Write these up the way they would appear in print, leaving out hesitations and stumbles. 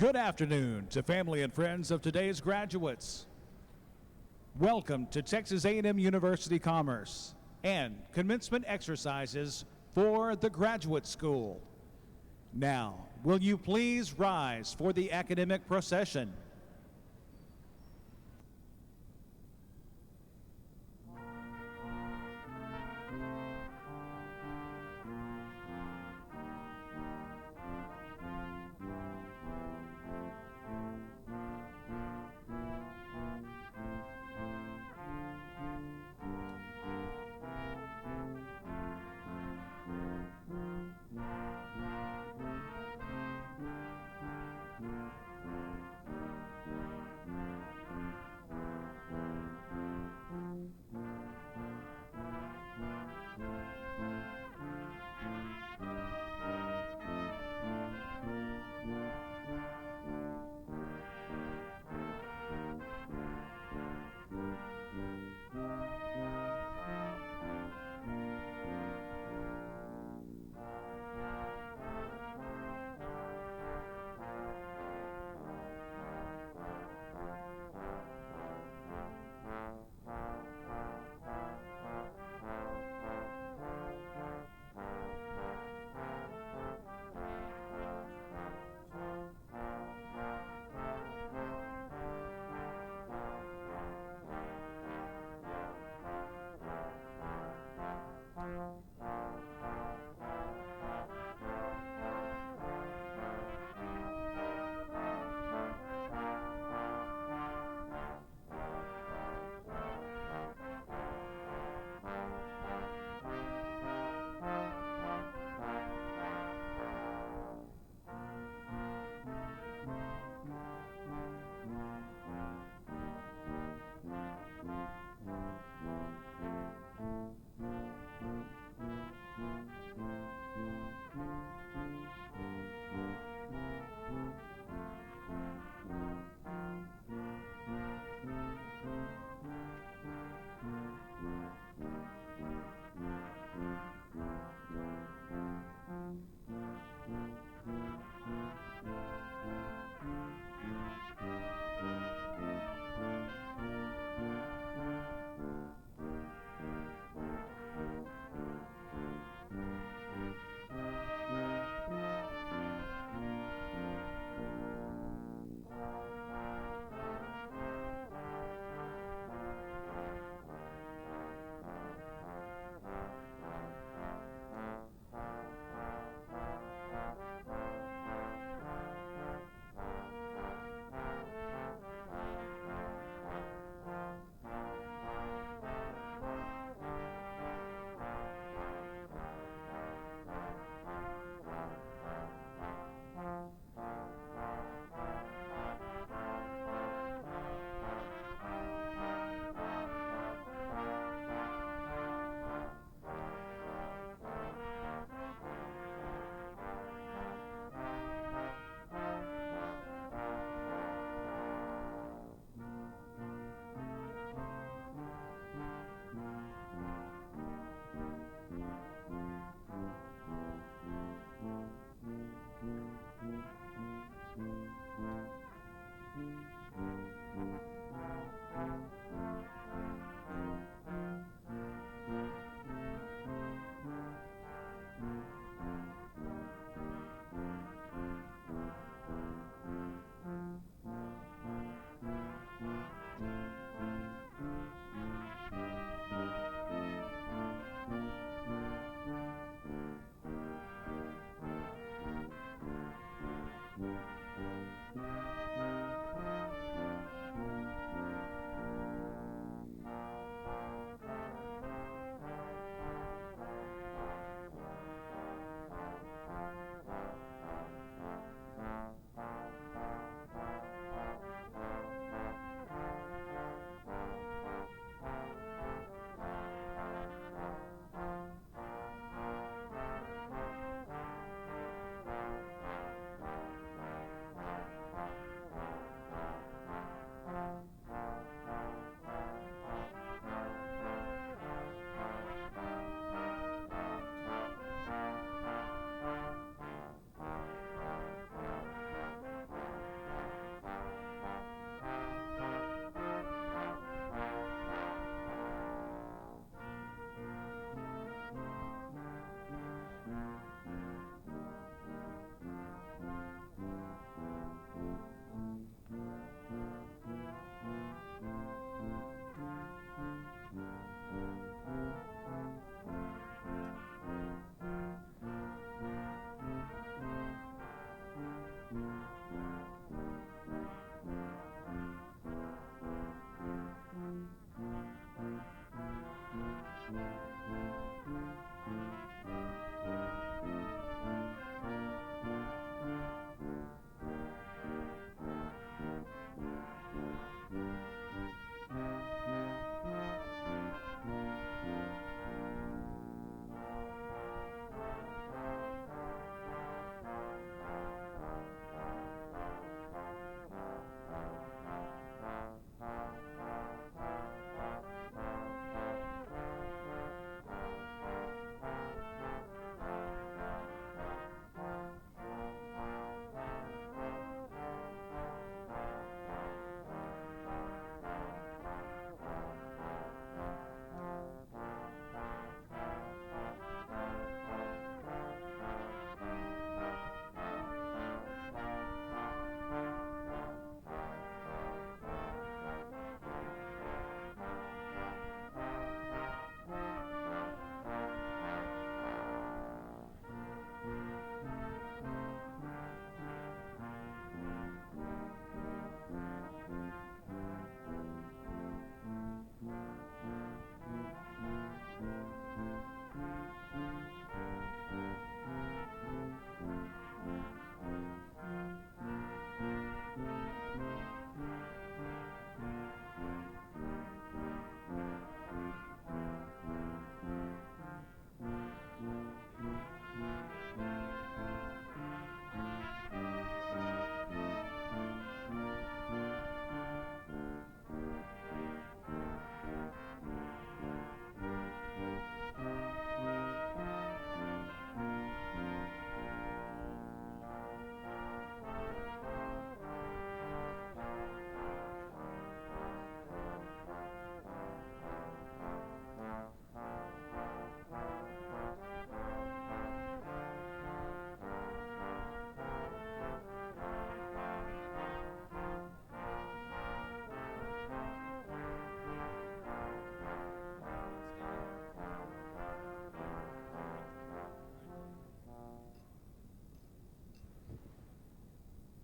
Good afternoon to family and friends of today's graduates. Welcome to Texas A&M University Commerce and commencement exercises for the Graduate School. Now, will you please rise for the academic procession?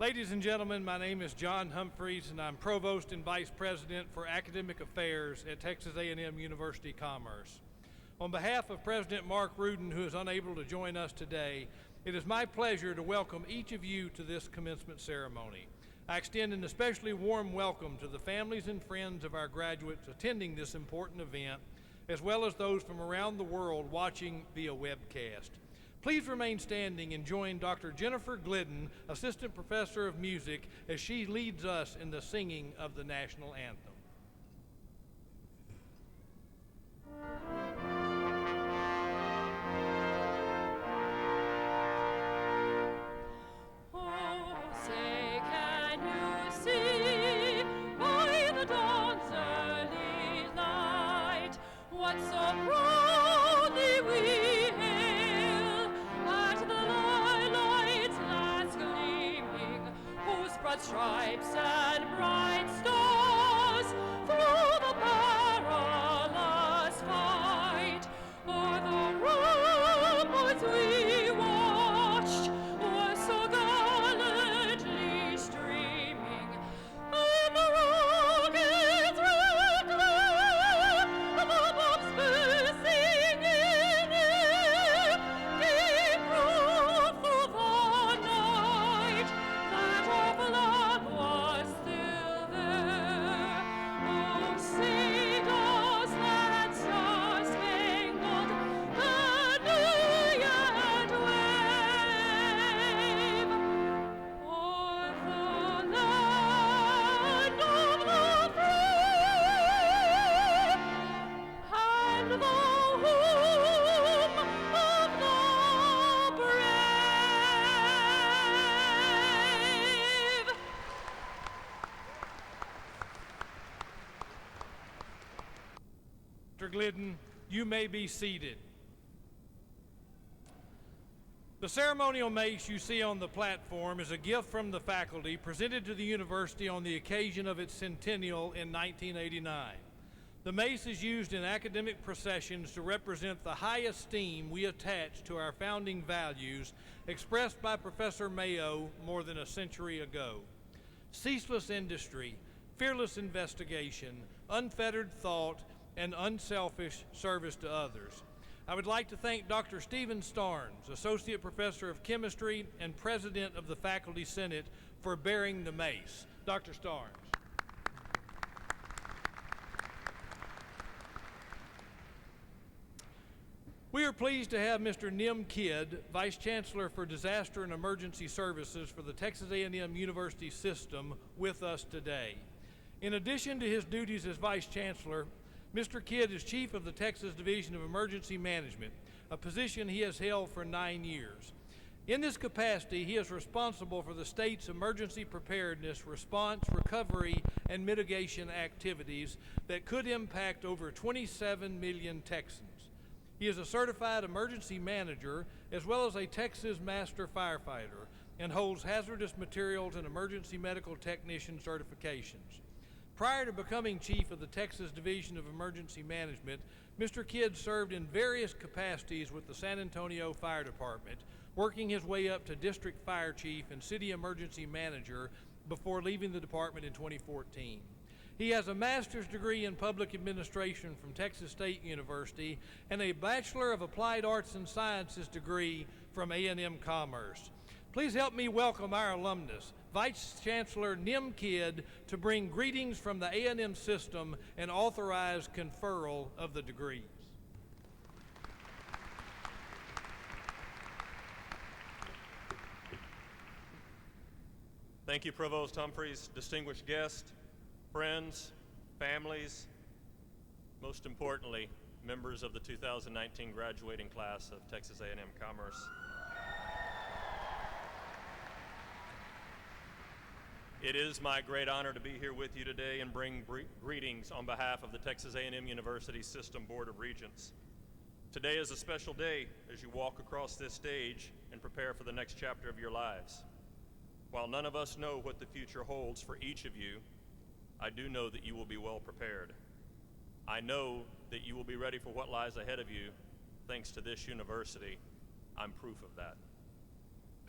Ladies and gentlemen, my name is John Humphreys, and I'm Provost and Vice President for Academic Affairs at Texas A&M University Commerce. On behalf of President Mark Rudin, who is unable to join us today, it is my pleasure to welcome each of you to this commencement ceremony. I extend an especially warm welcome to the families and friends of our graduates attending this important event, as well as those from around the world watching via webcast. Please remain standing and join Dr. Jennifer Glidden, Assistant Professor of Music, as she leads us in the singing of the national anthem. Stripes and bright stars through the perilous fight, o'er the ramparts we watched were so gallantly streaming, and the rockets red glare, the bombs bursting in air, gave proof through the night that our flag was still there. Oh, see does that star-spangled banner yet wave o'er the land of the free and the home of the brave. Dr. Glidden, you may be seated. The ceremonial mace you see on the platform is a gift from the faculty presented to the university on the occasion of its centennial in 1989. The mace is used in academic processions to represent the high esteem we attach to our founding values expressed by Professor Mayo more than a century ago. Ceaseless industry, fearless investigation, unfettered thought, and unselfish service to others. I would like to thank Dr. Stephen Starnes, Associate Professor of Chemistry and President of the Faculty Senate, for bearing the mace. Dr. Starnes. We are pleased to have Mr. Nim Kidd, Vice Chancellor for Disaster and Emergency Services for the Texas A&M University System, with us today. In addition to his duties as Vice Chancellor, Mr. Kidd is Chief of the Texas Division of Emergency Management, a position he has held for 9 years. In this capacity, he is responsible for the state's emergency preparedness, response, recovery, and mitigation activities that could impact over 27 million Texans. He is a certified emergency manager as well as a Texas Master Firefighter and holds hazardous materials and emergency medical technician certifications. Prior to becoming Chief of the Texas Division of Emergency Management, Mr. Kidd served in various capacities with the San Antonio Fire Department, working his way up to District Fire Chief and City Emergency Manager before leaving the department in 2014. He has a master's degree in public administration from Texas State University and a Bachelor of Applied Arts and Sciences degree from A&M Commerce. Please help me welcome our alumnus, Vice Chancellor Nim Kidd, to bring greetings from the A&M system and authorize conferral of the degrees. Thank you, Provost Humphreys, distinguished guests, friends, families, most importantly, members of the 2019 graduating class of Texas A&M Commerce. It is my great honor to be here with you today and bring greetings on behalf of the Texas A&M University System Board of Regents. Today is a special day as you walk across this stage and prepare for the next chapter of your lives. While none of us know what the future holds for each of you, I do know that you will be well prepared. I know that you will be ready for what lies ahead of you thanks to this university. I'm proof of that.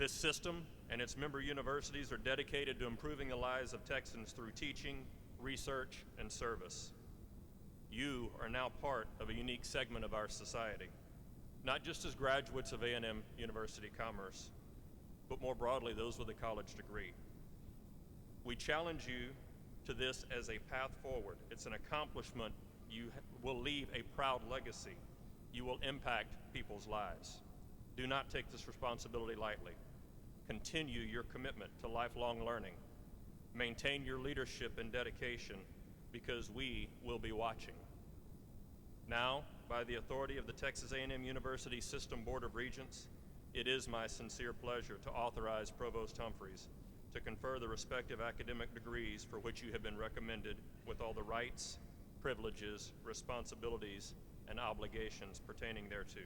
This system and its member universities are dedicated to improving the lives of Texans through teaching, research, and service. You are now part of a unique segment of our society, not just as graduates of A&M University Commerce, but more broadly, those with a college degree. We challenge you to this as a path forward. It's an accomplishment. You will leave a proud legacy. You will impact people's lives. Do not take this responsibility lightly. Continue your commitment to lifelong learning. Maintain your leadership and dedication, because we will be watching. Now, by the authority of the Texas A&M University System Board of Regents, it is my sincere pleasure to authorize Provost Humphreys to confer the respective academic degrees for which you have been recommended, with all the rights, privileges, responsibilities, and obligations pertaining thereto.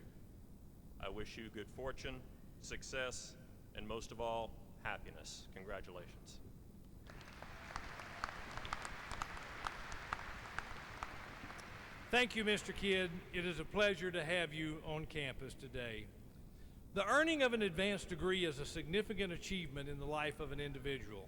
I wish you good fortune, success, and most of all, happiness. Congratulations. Thank you, Mr. Kidd. It is a pleasure to have you on campus today. The earning of an advanced degree is a significant achievement in the life of an individual.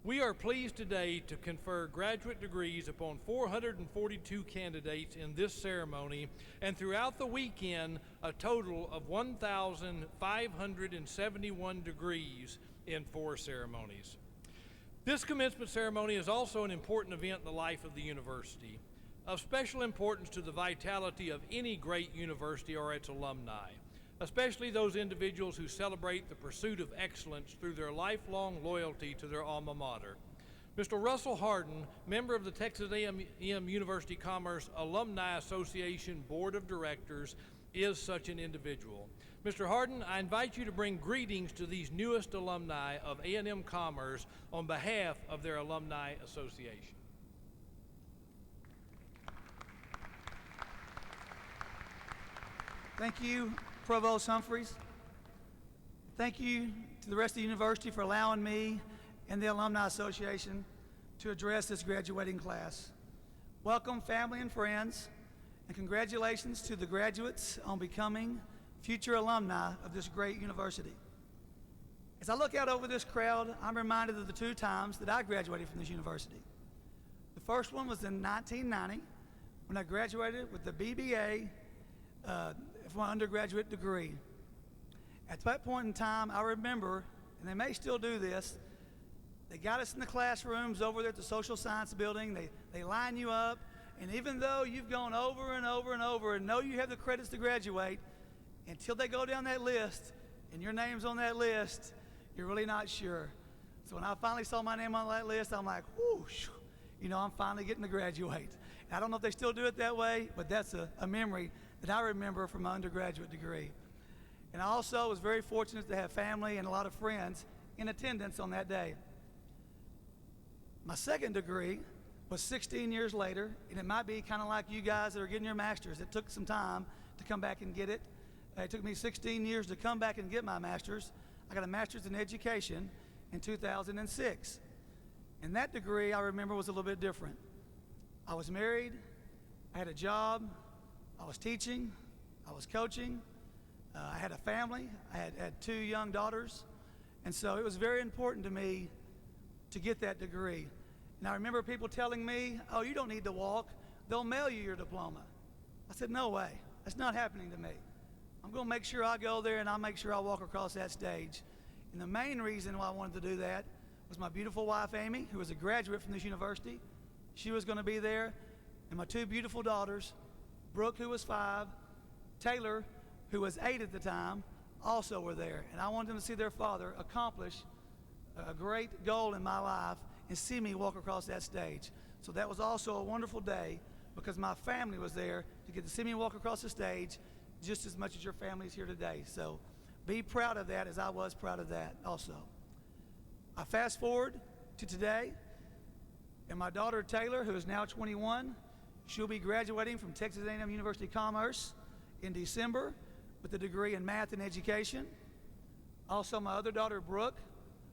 We are pleased today to confer graduate degrees upon 442 candidates in this ceremony, and throughout the weekend, a total of 1,571 degrees in 4 ceremonies. This commencement ceremony is also an important event in the life of the university, of special importance to the vitality of any great university or its alumni, especially those individuals who celebrate the pursuit of excellence through their lifelong loyalty to their alma mater. Mr. Russell Harden, member of the Texas A&M University Commerce Alumni Association Board of Directors, is such an individual. Mr. Harden, I invite you to bring greetings to these newest alumni of A&M Commerce on behalf of their Alumni Association. Thank you, Provost Humphreys. Thank you to the rest of the university for allowing me and the Alumni Association to address this graduating class. Welcome, family and friends, and congratulations to the graduates on becoming future alumni of this great university. As I look out over this crowd, I'm reminded of the 2 times that I graduated from this university. The first one was in 1990, when I graduated with the BBA for my undergraduate degree. At that point in time, I remember, and they may still do this, they got us in the classrooms over there at the social science building. They line you up, and even though you've gone over and over and over and know you have the credits to graduate, until they go down that list and your name's on that list, you're really not sure. So when I finally saw my name on that list, I'm like, whoosh, I'm finally getting to graduate. And I don't know if they still do it that way, but that's a memory that I remember from my undergraduate degree. And I also was very fortunate to have family and a lot of friends in attendance on that day. My second degree was 16 years later, and it might be kind of like you guys that are getting your master's. It took some time to come back and get it. It took me 16 years to come back and get my master's. I got a master's in education in 2006. And that degree, I remember, was a little bit different. I was married, I had a job, I was teaching, I was coaching, I had a family, I had 2 young daughters, and so it was very important to me to get that degree. And I remember people telling me, oh, you don't need to walk, they'll mail you your diploma. I said, no way, that's not happening to me. I'm going to make sure I go there and I'll make sure I walk across that stage. And the main reason why I wanted to do that was my beautiful wife, Amy, who was a graduate from this university. She was going to be there, and my 2 beautiful daughters, Brooke, who was 5, Taylor, who was 8 at the time, also were there. And I wanted them to see their father accomplish a great goal in my life and see me walk across that stage. So that was also a wonderful day because my family was there to get to see me walk across the stage just as much as your family is here today. So be proud of that as I was proud of that also. I fast forward to today, and my daughter Taylor, who is now 21, she'll be graduating from Texas A&M University Commerce in December with a degree in math and education. Also, my other daughter Brooke,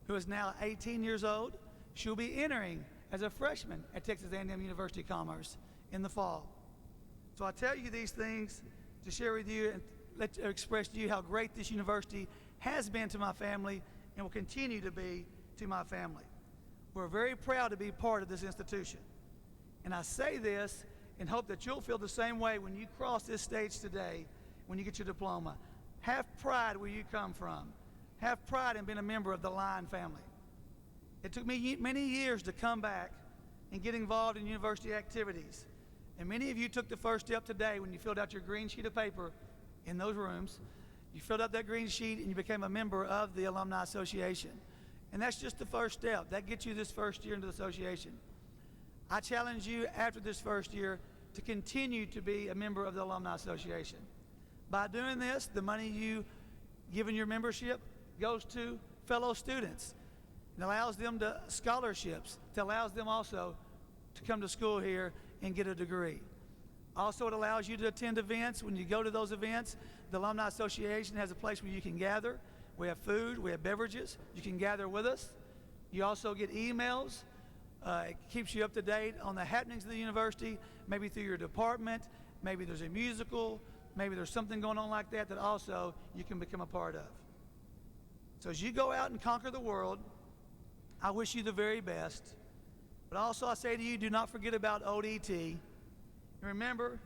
who is now 18 years old, she'll be entering as a freshman at Texas A&M University Commerce in the fall. So I tell you these things to share with you and express to you how great this university has been to my family and will continue to be to my family. We're very proud to be part of this institution. And I say this and hope that you'll feel the same way when you cross this stage today, when you get your diploma. Have pride where you come from. Have pride in being a member of the Lion family. It took me many years to come back and get involved in university activities. And many of you took the first step today when you filled out your green sheet of paper in those rooms. You filled out that green sheet and you became a member of the Alumni Association. And that's just the first step. That gets you this first year into the association. I challenge you after this first year to continue to be a member of the Alumni Association. By doing this, the money you give in your membership goes to fellow students. It allows them to scholarships. It allows them also to come to school here and get a degree. Also, it allows you to attend events. When you go to those events, the Alumni Association has a place where you can gather. We have food, we have beverages. You can gather with us. You also get emails. It keeps you up to date on the happenings of the university, maybe through your department, maybe there's a musical, maybe there's something going on like that that also you can become a part of. So as you go out and conquer the world, I wish you the very best. But also I say to you, do not forget about ODT. And remember,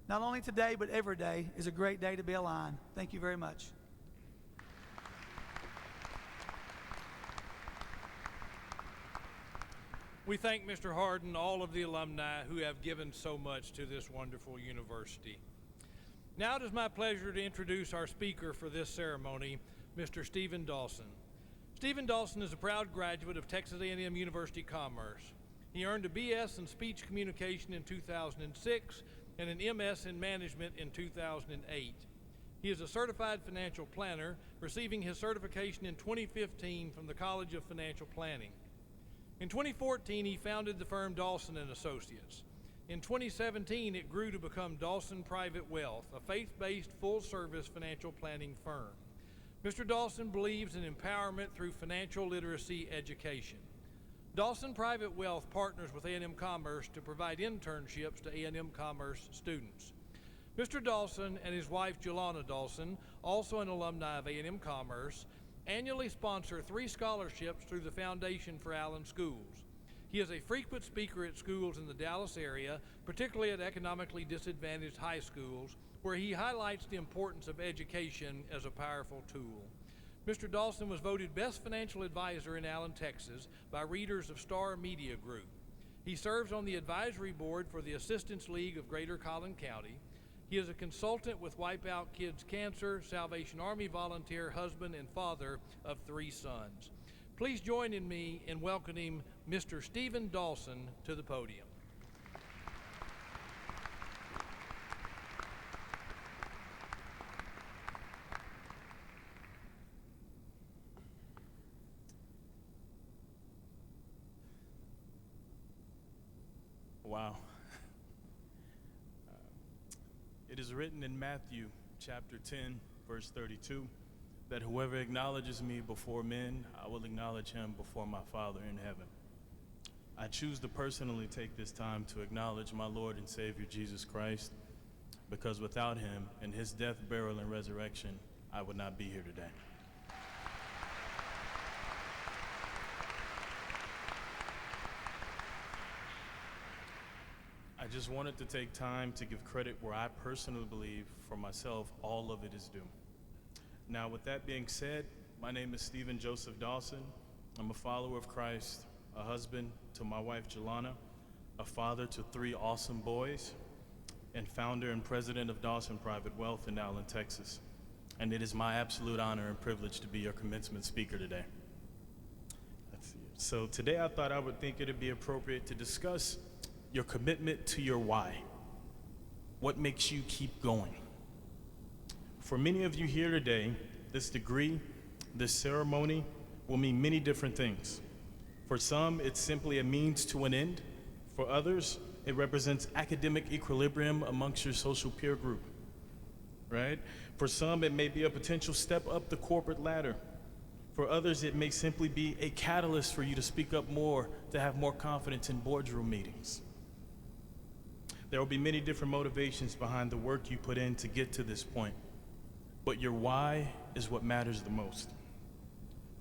not only today, but every day is a great day to be a Lion. Thank you very much. We thank Mr. Harden, all of the alumni who have given so much to this wonderful university. Now it is my pleasure to introduce our speaker for this ceremony, Mr. Stephen Dawson. Stephen Dawson is a proud graduate of Texas A&M University Commerce. He earned a BS in Speech Communication in 2006 and an MS in Management in 2008. He is a certified financial planner, receiving his certification in 2015 from the College of Financial Planning. In 2014, he founded the firm Dawson & Associates. In 2017, it grew to become Dawson Private Wealth, a faith-based, full-service financial planning firm. Mr. Dawson believes in empowerment through financial literacy education. Dawson Private Wealth partners with A&M Commerce to provide internships to A&M Commerce students. Mr. Dawson and his wife, Jelana Dawson, also an alumni of A&M Commerce, annually sponsor 3 scholarships through the Foundation for Allen Schools. He is a frequent speaker at schools in the Dallas area, particularly at economically disadvantaged high schools, where he highlights the importance of education as a powerful tool. Mr. Dawson was voted Best Financial Advisor in Allen, Texas by readers of Star Media Group. He serves on the advisory board for the Assistance League of Greater Collin County. He is a consultant with Wipe Out Kids Cancer, Salvation Army volunteer, husband, and father of 3 sons. Please join in me in welcoming Mr. Stephen Dawson to the podium. Wow. It is written in Matthew chapter 10, verse 32, that whoever acknowledges me before men, I will acknowledge him before my Father in heaven. I choose to personally take this time to acknowledge my Lord and Savior Jesus Christ, because without him and his death, burial, and resurrection, I would not be here today. I just wanted to take time to give credit where I personally believe, for myself, all of it is due. Now, with that being said, my name is Stephen Joseph Dawson. I'm a follower of Christ, a husband to my wife, Jelana, a father to 3 awesome boys, and founder and president of Dawson Private Wealth in Allen, Texas. And it is my absolute honor and privilege to be your commencement speaker today. So today I thought I would think it would be appropriate to discuss your commitment to your why. What makes you keep going? For many of you here today, this degree, this ceremony will mean many different things. For some, it's simply a means to an end. For others, it represents academic equilibrium amongst your social peer group, right? For some, it may be a potential step up the corporate ladder. For others, it may simply be a catalyst for you to speak up more, to have more confidence in boardroom meetings. There will be many different motivations behind the work you put in to get to this point, but your why is what matters the most.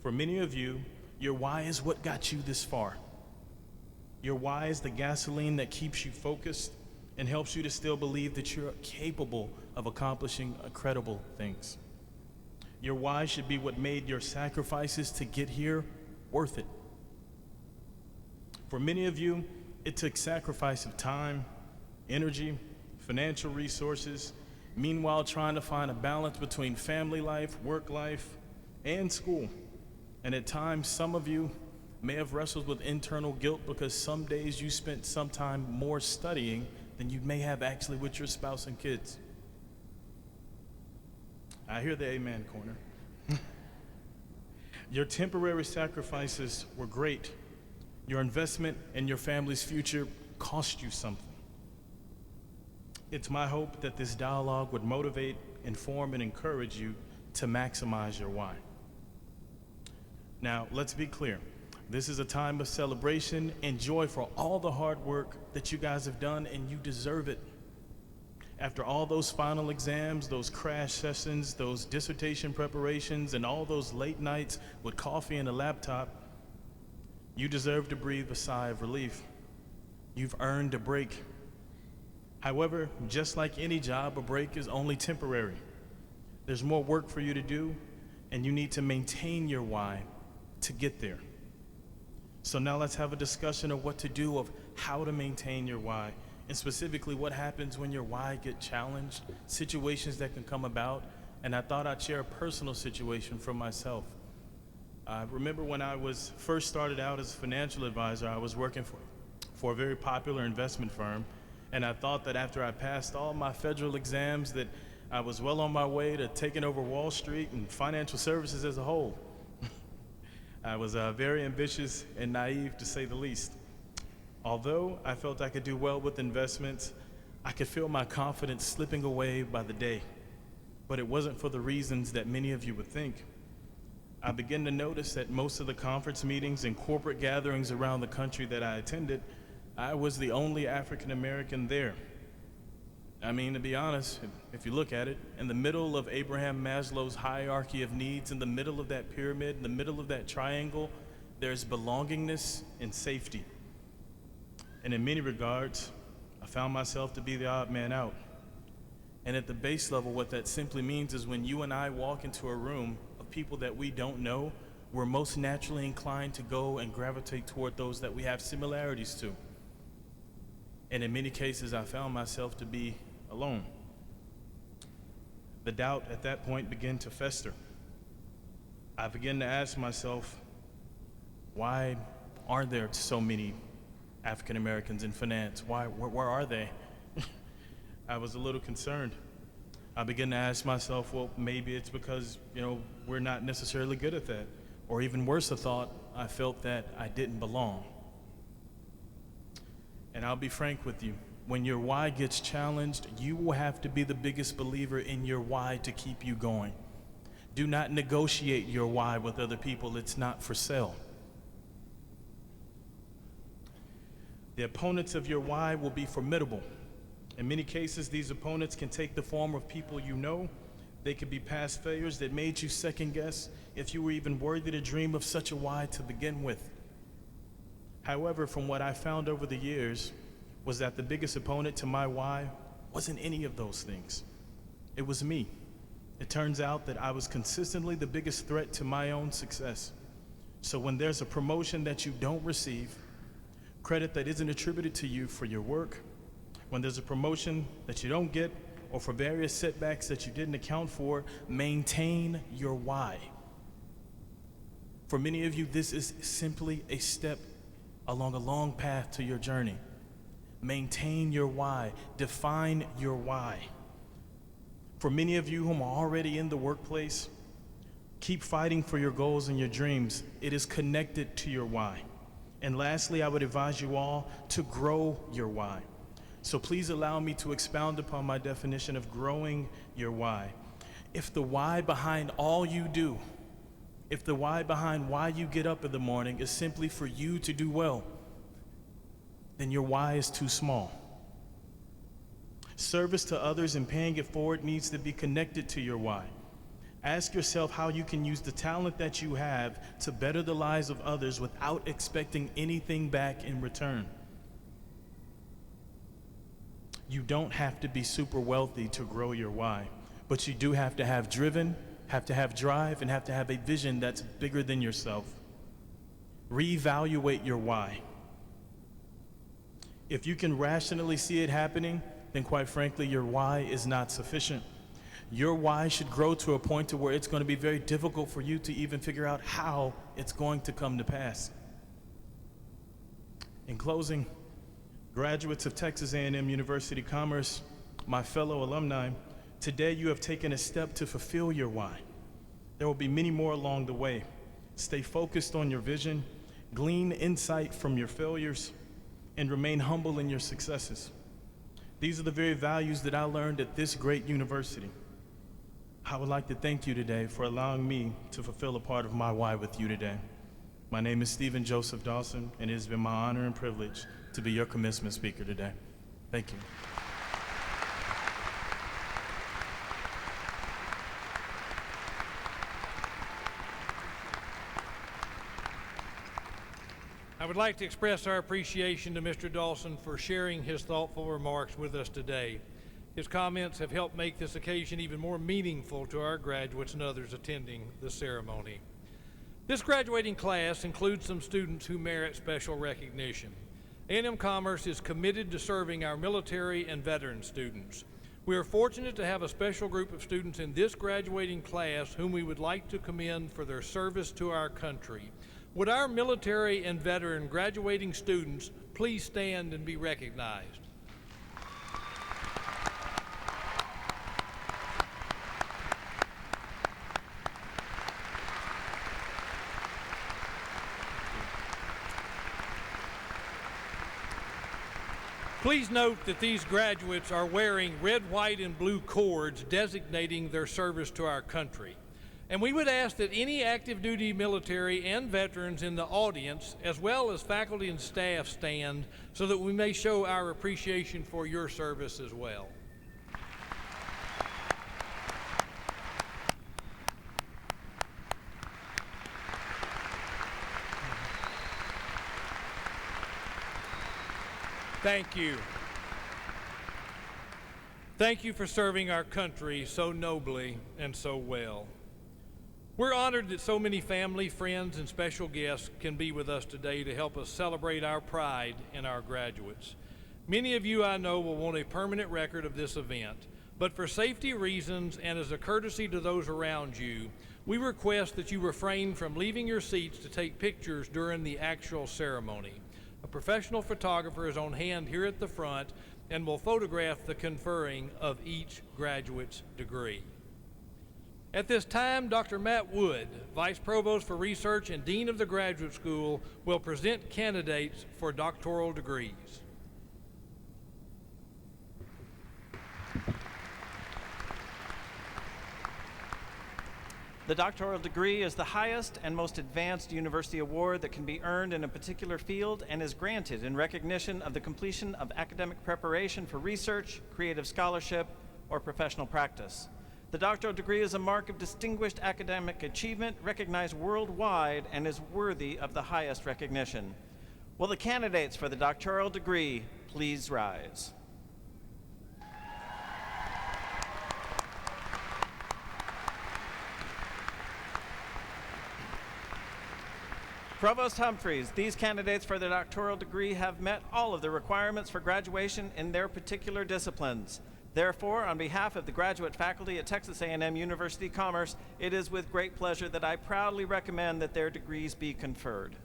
For many of you, your why is what got you this far. Your why is the gasoline that keeps you focused and helps you to still believe that you're capable of accomplishing incredible things. Your why should be what made your sacrifices to get here worth it. For many of you, it took sacrifice of time, energy, financial resources, meanwhile trying to find a balance between family life, work life, and school. And at times, some of you may have wrestled with internal guilt because some days you spent some time more studying than you may have actually with your spouse and kids. I hear the amen corner. Your temporary sacrifices were great. Your investment in your family's future cost you something. It's my hope that this dialogue would motivate, inform, and encourage you to maximize your why. Now, let's be clear. This is a time of celebration and joy for all the hard work that you guys have done, and you deserve it. After all those final exams, those crash sessions, those dissertation preparations, and all those late nights with coffee and a laptop, you deserve to breathe a sigh of relief. You've earned a break. However, just like any job, a break is only temporary. There's more work for you to do, and you need to maintain your why to get there. So now let's have a discussion of what to do, of how to maintain your why, and specifically what happens when your why get challenged, situations that can come about. And I thought I'd share a personal situation from myself. I remember when I was first started out as a financial advisor, I was working for a very popular investment firm, and I thought that after I passed all my federal exams that I was well on my way to taking over Wall Street and financial services as a whole. I was very ambitious and naive, to say the least. Although I felt I could do well with investments, I could feel my confidence slipping away by the day. But it wasn't for the reasons that many of you would think. I began to notice that most of the conference meetings and corporate gatherings around the country that I attended, I was the only African American there. I mean, to be honest, if you look at it, in the middle of Abraham Maslow's hierarchy of needs, in the middle of that pyramid, in the middle of that triangle, there's belongingness and safety. And in many regards, I found myself to be the odd man out. And at the base level, what that simply means is when you and I walk into a room of people that we don't know, we're most naturally inclined to go and gravitate toward those that we have similarities to. And in many cases, I found myself to be alone. The doubt at that point began to fester. I began to ask myself, why aren't there so many African Americans in finance? Where are they? I was a little concerned. I began to ask myself, well, maybe it's because, we're not necessarily good at that. Or even worse, I felt that I didn't belong. And I'll be frank with you, when your why gets challenged, you will have to be the biggest believer in your why to keep you going. Do not negotiate your why with other people. It's not for sale. The opponents of your why will be formidable. In many cases, these opponents can take the form of people you know. They could be past failures that made you second guess if you were even worthy to dream of such a why to begin with. However, from what I found over the years, was that the biggest opponent to my why wasn't any of those things. It was me. It turns out that I was consistently the biggest threat to my own success. So when there's a promotion that you don't receive, credit that isn't attributed to you for your work, when there's a promotion that you don't get, or for various setbacks that you didn't account for, maintain your why. For many of you, this is simply a step along a long path to your journey. Maintain your why. Define your why. For many of you whom are already in the workplace, keep fighting for your goals and your dreams. It is connected to your why. And lastly, I would advise you all to grow your why. So please allow me to expound upon my definition of growing your why. If the why behind all you do, if the why behind why you get up in the morning is simply for you to do well, then your why is too small. Service to others and paying it forward needs to be connected to your why. Ask yourself how you can use the talent that you have to better the lives of others without expecting anything back in return. You don't have to be super wealthy to grow your why, but you do have to have driven, have to have drive, and have to have a vision that's bigger than yourself. Reevaluate your why. If you can rationally see it happening, then quite frankly, your why is not sufficient. Your why should grow to a point to where it's going to be very difficult for you to even figure out how it's going to come to pass. In closing, graduates of Texas A&M University Commerce, my fellow alumni, today you have taken a step to fulfill your why. There will be many more along the way. Stay focused on your vision, glean insight from your failures, and remain humble in your successes. These are the very values that I learned at this great university. I would like to thank you today for allowing me to fulfill a part of my why with you today. My name is Stephen Joseph Dawson, and it has been my honor and privilege to be your commencement speaker today. Thank you. I would like to express our appreciation to Mr. Dawson for sharing his thoughtful remarks with us today. His comments have helped make this occasion even more meaningful to our graduates and others attending the ceremony. This graduating class includes some students who merit special recognition. A&M Commerce is committed to serving our military and veteran students. We are fortunate to have a special group of students in this graduating class whom we would like to commend for their service to our country. Would our military and veteran graduating students please stand and be recognized? Please note that these graduates are wearing red, white, and blue cords designating their service to our country. And we would ask that any active duty military and veterans in the audience, as well as faculty and staff, stand so that we may show our appreciation for your service as well. Thank you. Thank you for serving our country so nobly and so well. We're honored that so many family, friends, and special guests can be with us today to help us celebrate our pride in our graduates. Many of you I know will want a permanent record of this event, but for safety reasons and as a courtesy to those around you, we request that you refrain from leaving your seats to take pictures during the actual ceremony. A professional photographer is on hand here at the front and will photograph the conferring of each graduate's degree. At this time, Dr. Matt Wood, Vice Provost for Research and Dean of the Graduate School, will present candidates for doctoral degrees. The doctoral degree is the highest and most advanced university award that can be earned in a particular field and is granted in recognition of the completion of academic preparation for research, creative scholarship, or professional practice. The doctoral degree is a mark of distinguished academic achievement recognized worldwide and is worthy of the highest recognition. Will the candidates for the doctoral degree please rise? Provost Humphreys, these candidates for the doctoral degree have met all of the requirements for graduation in their particular disciplines. Therefore, on behalf of the graduate faculty at Texas A&M University Commerce, it is with great pleasure that I proudly recommend that their degrees be conferred.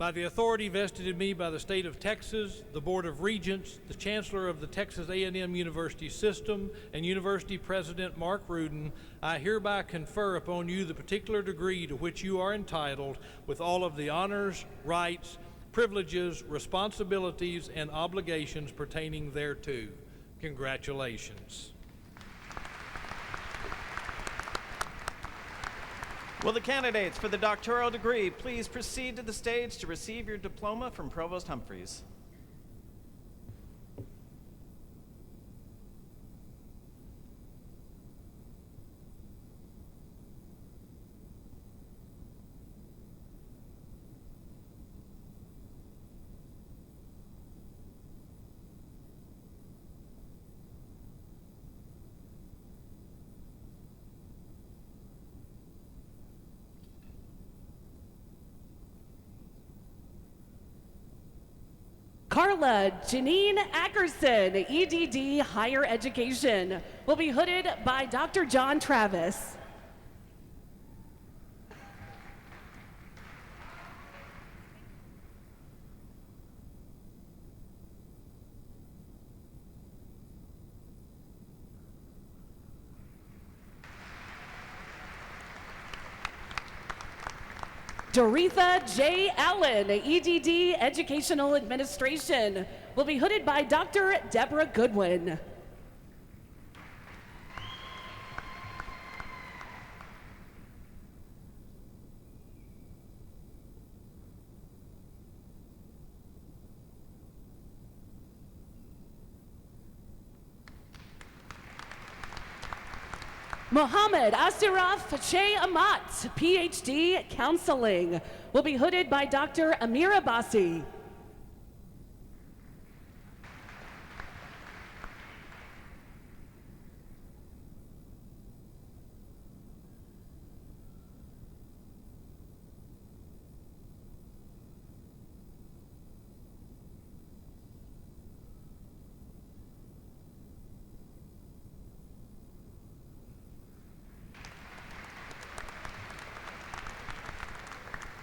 By the authority vested in me by the state of Texas, the Board of Regents, the Chancellor of the Texas A&M University System, and University President Mark Rudin, I hereby confer upon you the particular degree to which you are entitled with all of the honors, rights, privileges, responsibilities, and obligations pertaining thereto. Congratulations. Will the candidates for the doctoral degree please proceed to the stage to receive your diploma from Provost Humphreys? Carla Janine Ackerson, EDD Higher Education, will be hooded by Dr. John Travis. Doretha J. Allen, EDD Educational Administration, will be hooded by Dr. Deborah Goodwin. Mohammed Asiraf Che Amat, PhD Counseling, will be hooded by Dr. Amir Abbasi.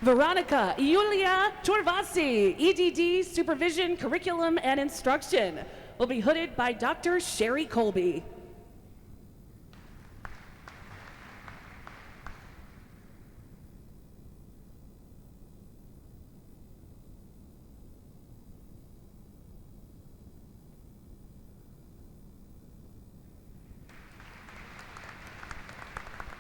Veronica Yulia Torvasi, EDD Supervision, Curriculum, and Instruction, will be hooded by Dr. Sherry Colby.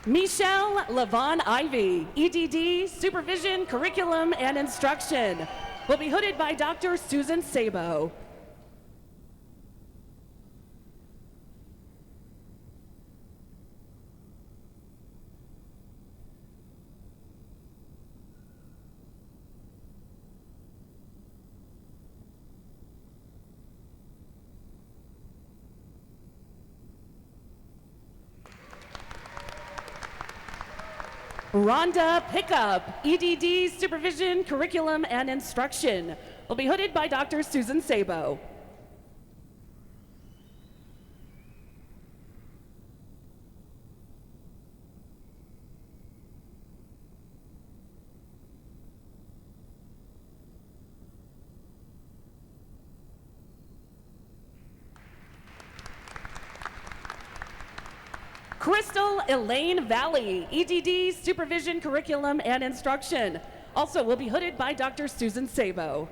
Michelle Lavon Ivy, EDD Supervision, Curriculum, and Instruction, will be hooded by Dr. Susan Sabo. Rhonda Pickup, EDD Supervision, Curriculum, and Instruction, will be hooded by Dr. Susan Sabo. Crystal Elaine Valley, EDD Supervision, Curriculum, and Instruction, also will be hooded by Dr. Susan Sabo.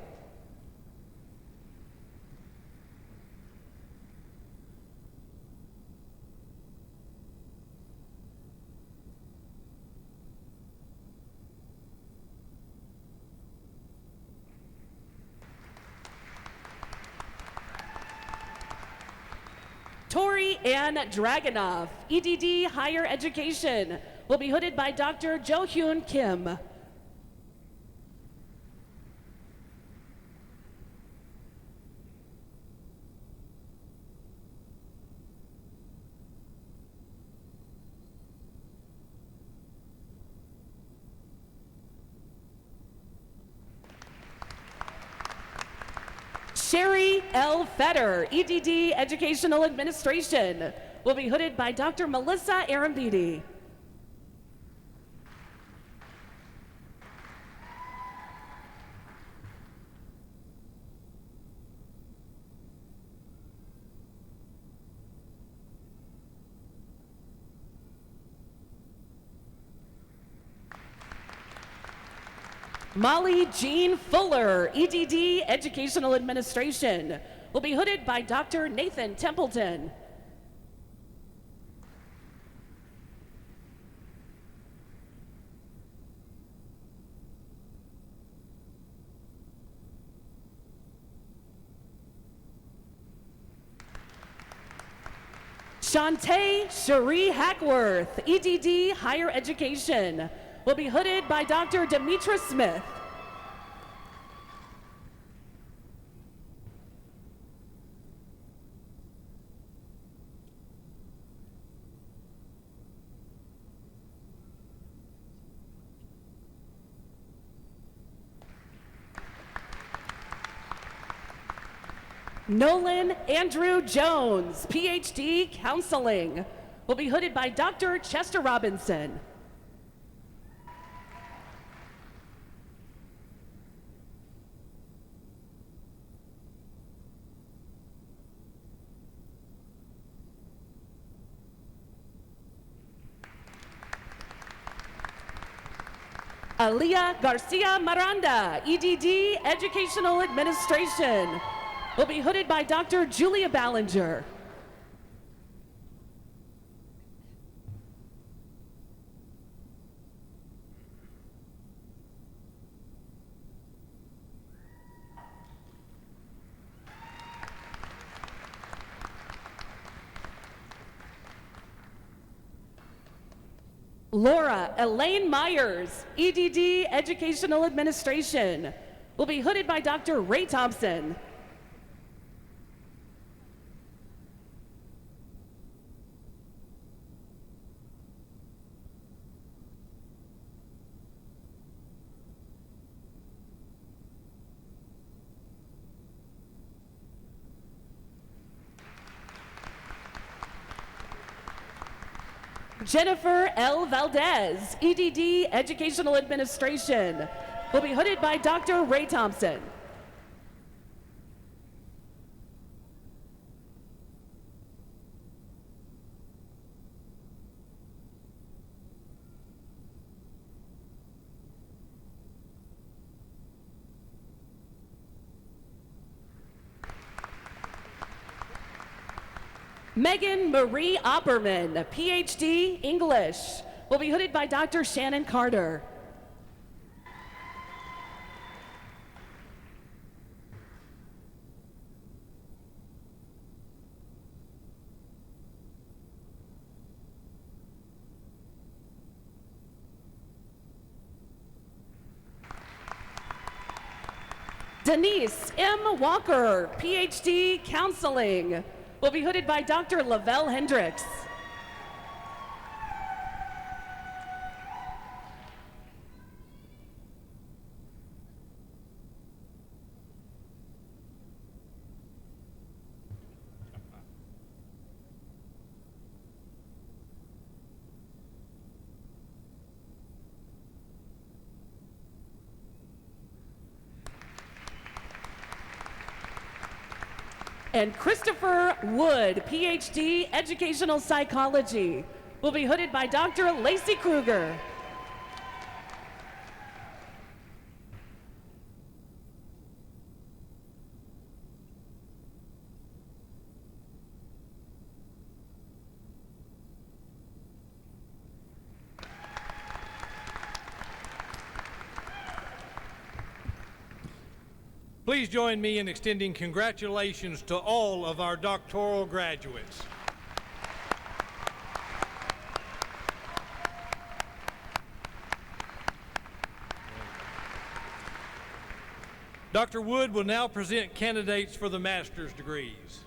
Tori Ann Dragonoff, EDD Higher Education, will be hooded by Dr. Jo Hyun Kim. Sherry L. Fetter, EDD Educational Administration, will be hooded by Dr. Melissa Arambidi. Molly Jean Fuller, EDD Educational Administration, will be hooded by Dr. Nathan Templeton. Shantae Cherie Hackworth, EDD Higher Education, will be hooded by Dr. Demetra Smith. Nolan Andrew Jones, PhD, Counseling, will be hooded by Dr. Chester Robinson. Aliyah Garcia Miranda, EDD, Educational Administration, will be hooded by Dr. Julia Ballinger. Laura Elaine Myers, EDD, Educational Administration, will be hooded by Dr. Ray Thompson. Jennifer L. Valdez, EDD, Educational Administration, will be hooded by Dr. Ray Thompson. Megan Marie Opperman, PhD, English, will be hooded by Dr. Shannon Carter. Denise M. Walker, PhD, Counseling, will be hooded by Dr. Lavelle Hendricks. And Christopher Wood, PhD, Educational Psychology, will be hooded by Dr. Lacey Kruger. Please join me in extending congratulations to all of our doctoral graduates. Dr. Wood will now present candidates for the master's degrees.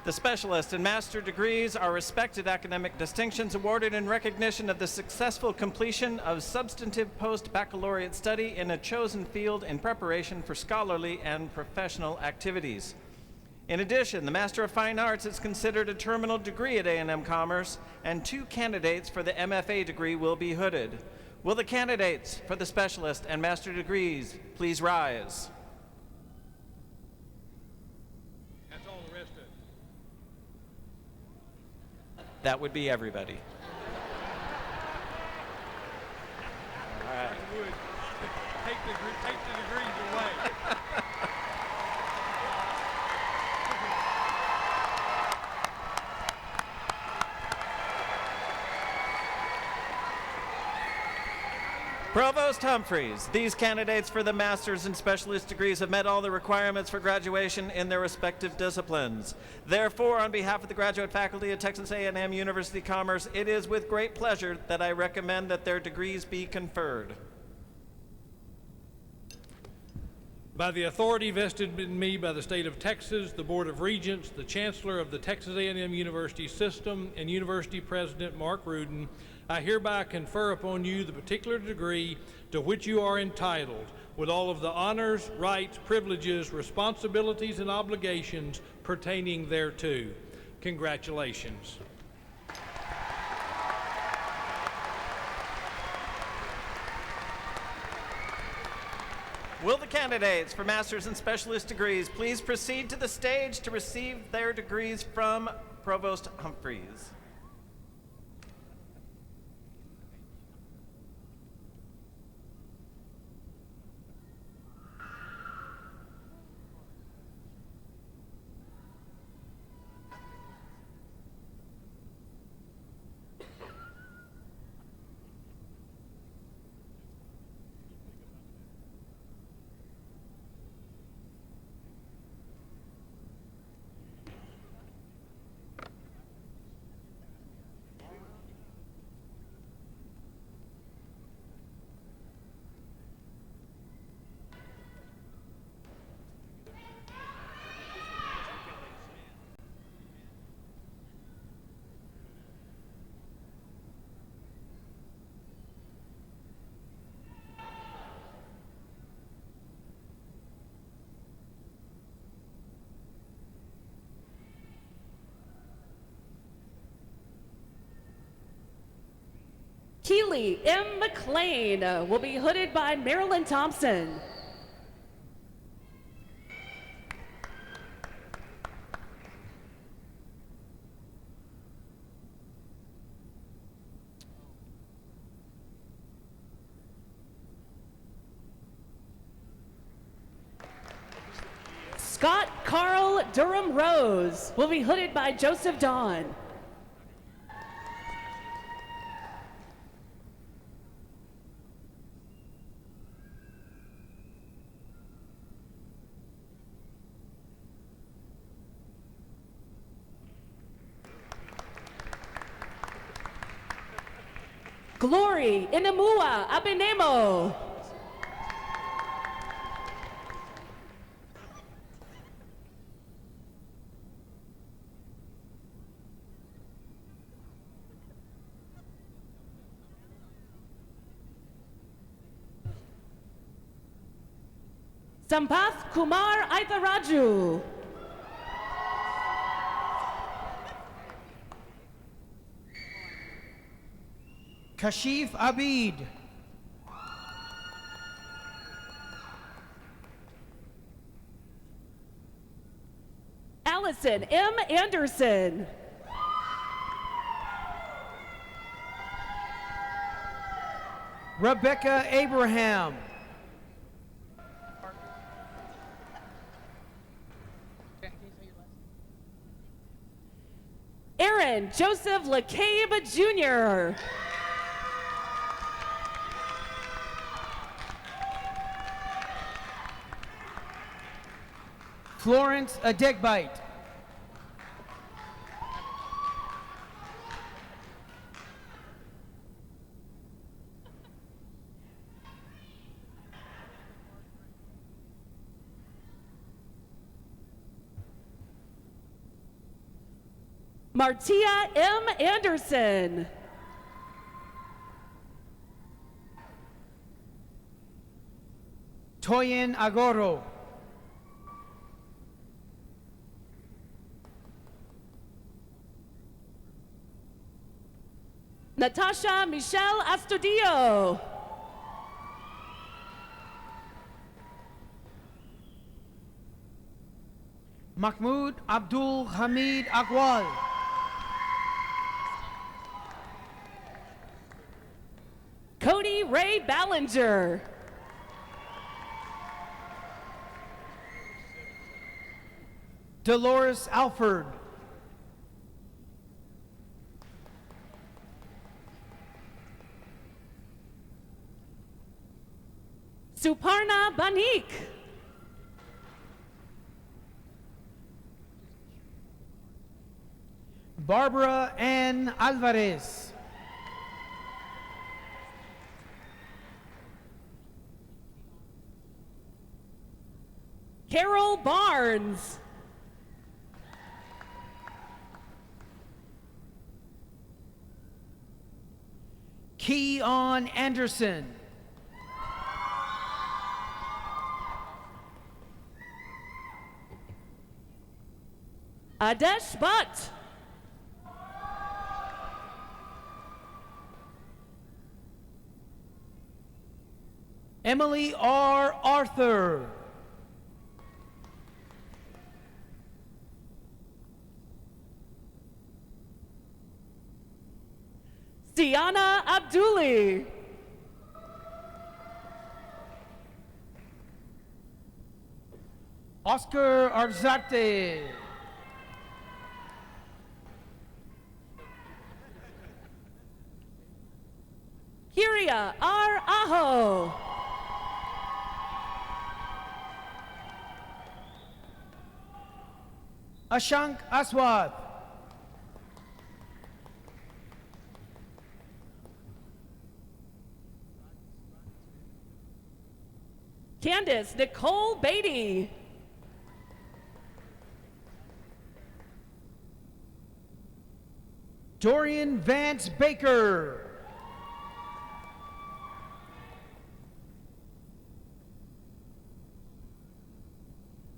The specialist and master degrees are respected academic distinctions awarded in recognition of the successful completion of substantive post-baccalaureate study in a chosen field in preparation for scholarly and professional activities. In addition, the Master of Fine Arts is considered a terminal degree at A&M Commerce, and 2 candidates for the MFA degree will be hooded. Will the candidates for the specialist and master degrees please rise? That would be everybody. All right. Take the degrees away. Provost Humphreys, these candidates for the master's and specialist degrees have met all the requirements for graduation in their respective disciplines. Therefore, on behalf of the graduate faculty at Texas A&M University Commerce, it is with great pleasure that I recommend that their degrees be conferred. By the authority vested in me by the state of Texas, the Board of Regents, the Chancellor of the Texas A&M University System, and University President Mark Rudin, I hereby confer upon you the particular degree to which you are entitled, with all of the honors, rights, privileges, responsibilities, and obligations pertaining thereto. Congratulations. Will the candidates for master's and specialist degrees please proceed to the stage to receive their degrees from Provost Humphreys? Keely M. McLean will be hooded by Marilyn Thompson. Scott Carl Durham Rose will be hooded by Joseph Don. Glory Inamua Abenemo. Sampath Kumar Aitharaju. Kashif Abid. Allison M. Anderson. Rebecca Abraham. Aaron Joseph LeCabe Jr. Florence Adegbite. Martia M. Anderson. Toyin Agoro. Natasha Michelle Astudillo. Mahmoud Abdul Hamid Agwal. Cody Ray Ballinger. Dolores Alford. Suparna Banik. Barbara Ann Alvarez. Carol Barnes. Keon Anderson. Adesh Butt. Emily R. Arthur. Siana Abduli. Oscar Arzate. Kiria R. Aho. Ashank Aswath. Candace Nicole Beatty. Dorian Vance Baker.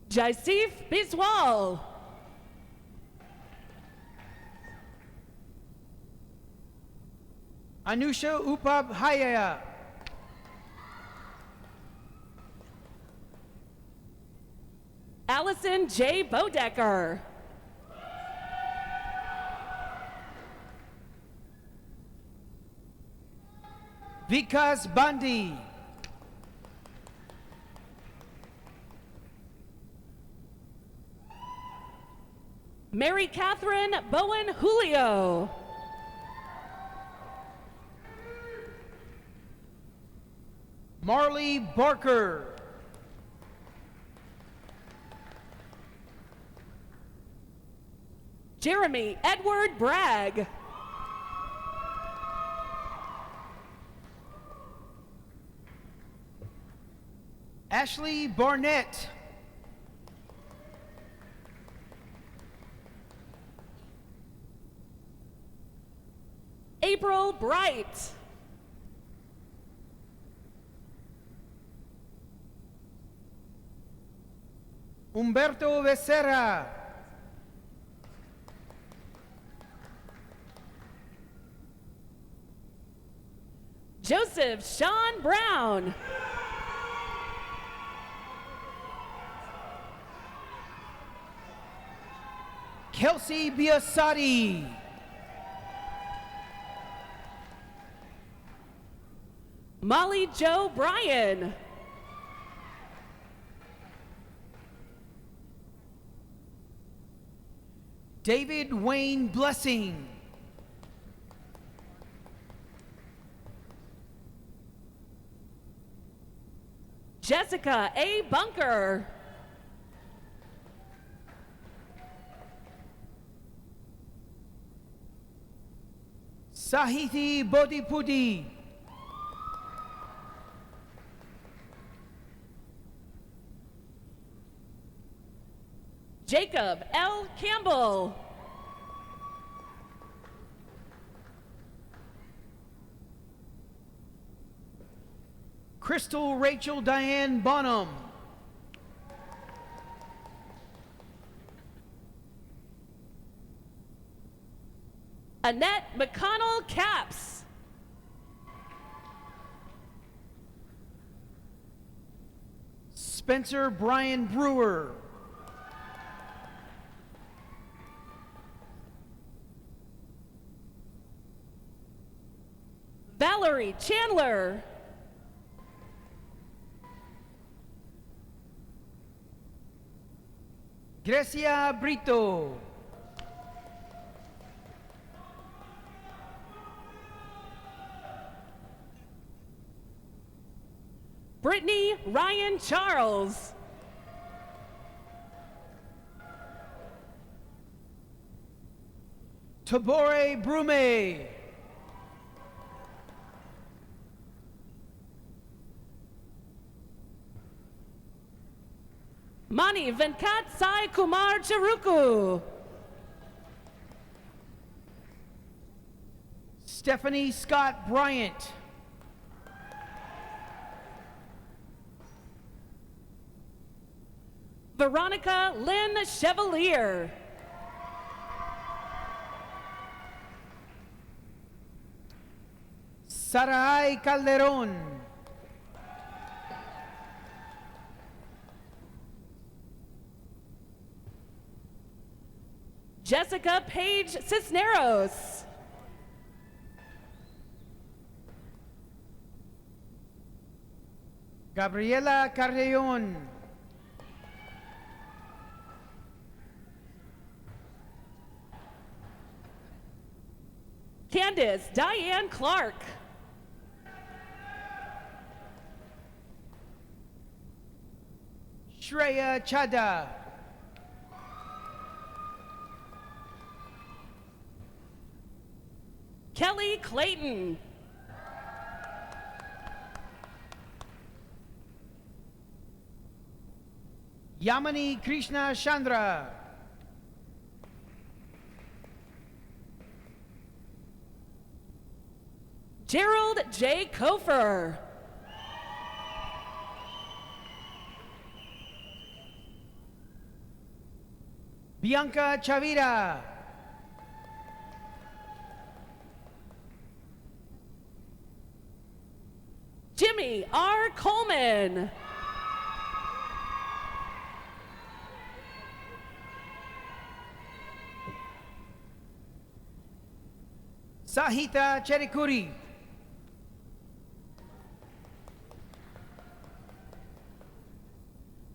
Jaisif Biswal. Anusha Upab Haya. Allison J. Bodecker. Vikas Bandi. Mary Catherine Bowen Julio. Marley Barker. Jeremy Edward Bragg. Ashley Barnett. April Bright. Humberto Becerra. Joseph Sean Brown. Kelsey Biasotti. Molly Jo Bryan. David Wayne Blessing. Jessica A. Bunker. Sahiti Bodhipudi. Jacob L. Campbell. Crystal Rachel Diane Bonham. Annette McConnell Caps. Spencer Brian Brewer. Valerie Chandler. Grecia Brito. Brittany Ryan Charles. Tabore Brume. Mani Venkat Sai Kumar Charuku. Stephanie Scott Bryant. Veronica Lynn Chevalier. Sarai Calderon. Jessica Page Cisneros. Gabriela Carreon. Candace Diane Clark. Shreya Chada. Kelly Clayton. Yamini Krishna Chandra. Gerald J. Kofer. Bianca Chavira. Jimmy R. Coleman. Sahita Cherikuri.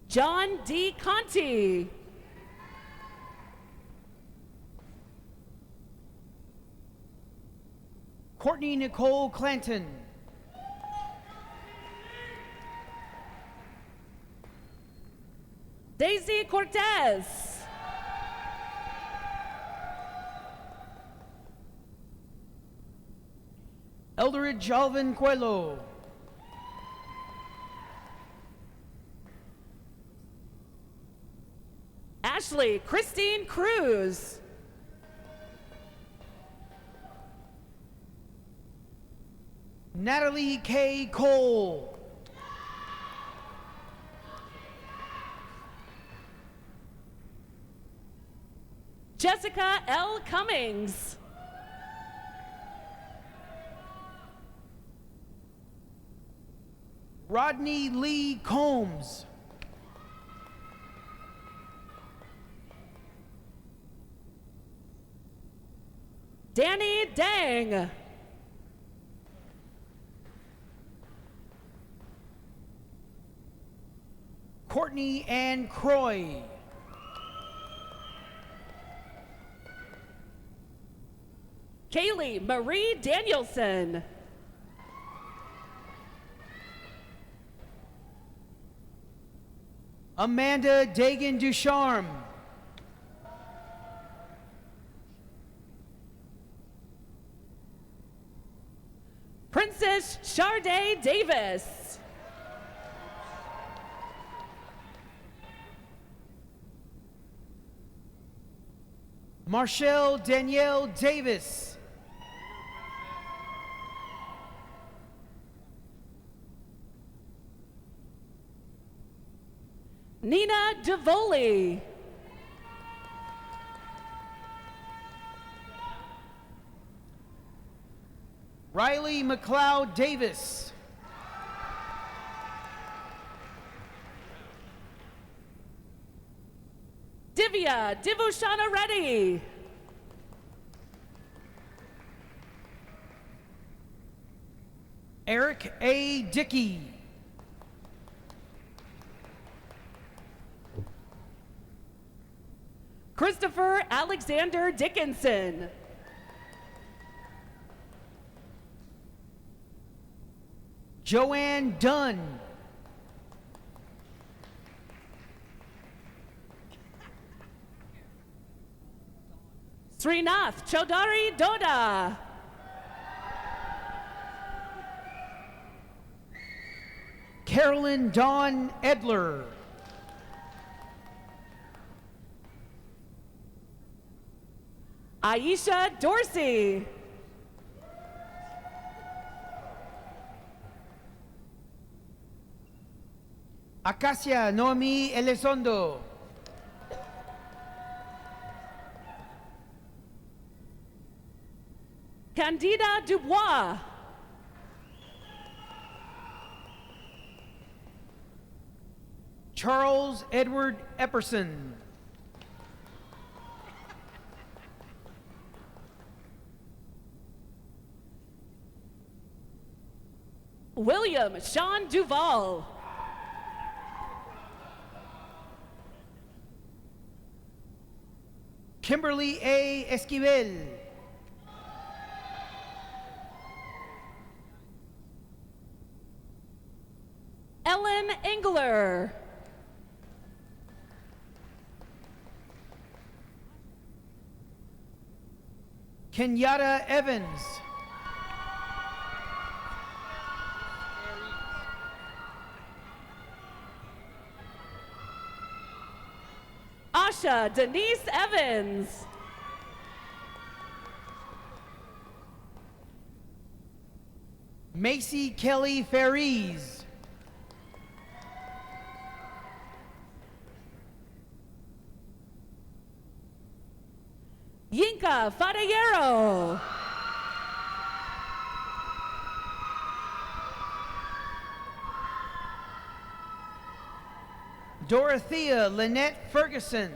John D. Conti. Courtney Nicole Clanton. Daisy Cortez. Eldridge Alvin Coelho. Ashley Christine Cruz. Natalie K. Cole. Jessica L. Cummings. Rodney Lee Combs. Danny Dang. Courtney Ann Croy. Kaylee Marie Danielson. Amanda Dagan Ducharme. Princess Sharday Davis. Marshall Danielle Davis. Nina DeVoli. Riley McLeod Davis. Divya Divushana Reddy. Eric A. Dickey. Christopher Alexander Dickinson. Joanne Dunn. Srinath Chaudhary Doda. Carolyn Dawn Edler. Aisha Dorsey. Acacia Noemi Elizondo. Candida Dubois. Charles Edward Epperson. William Sean Duval. Kimberly A. Esquivel. Ellen Engler. Kenyatta Evans. Asha Denise Evans. Macy Kelly Ferries. Yinka Fadayero. Dorothea Lynette Ferguson.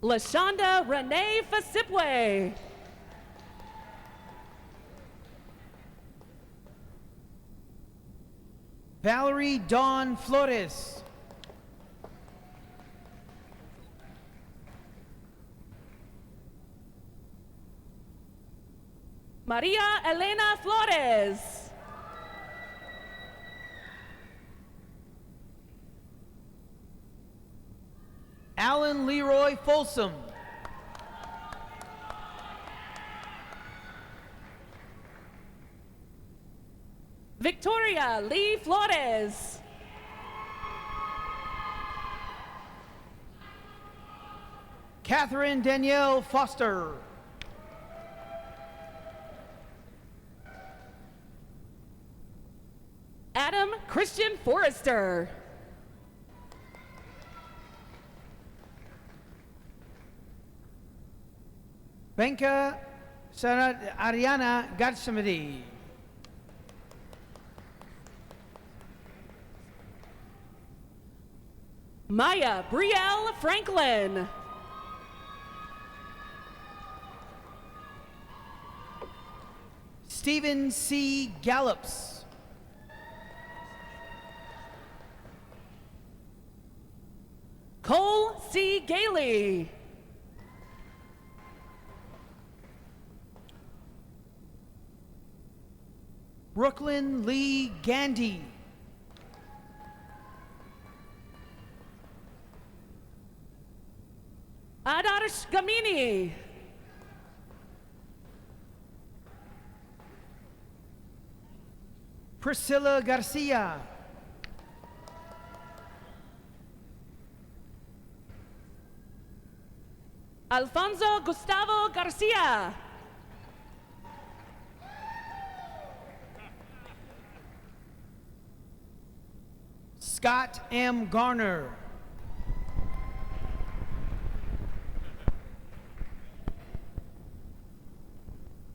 Lashonda Renee Fasipwe. Valerie Dawn Flores. Maria Elena Flores. Alan Leroy Folsom. Victoria Lee Flores. Catherine Danielle Foster. Adam Christian Forrester. Benka Sarah Ariana Gatsamadi. Maya Brielle Franklin. Stephen C. Gallops. Cole C. Gailey. Brooklyn Lee Gandy. Adarsh Gamini. Priscilla Garcia. Alfonso Gustavo Garcia. Scott M. Garner.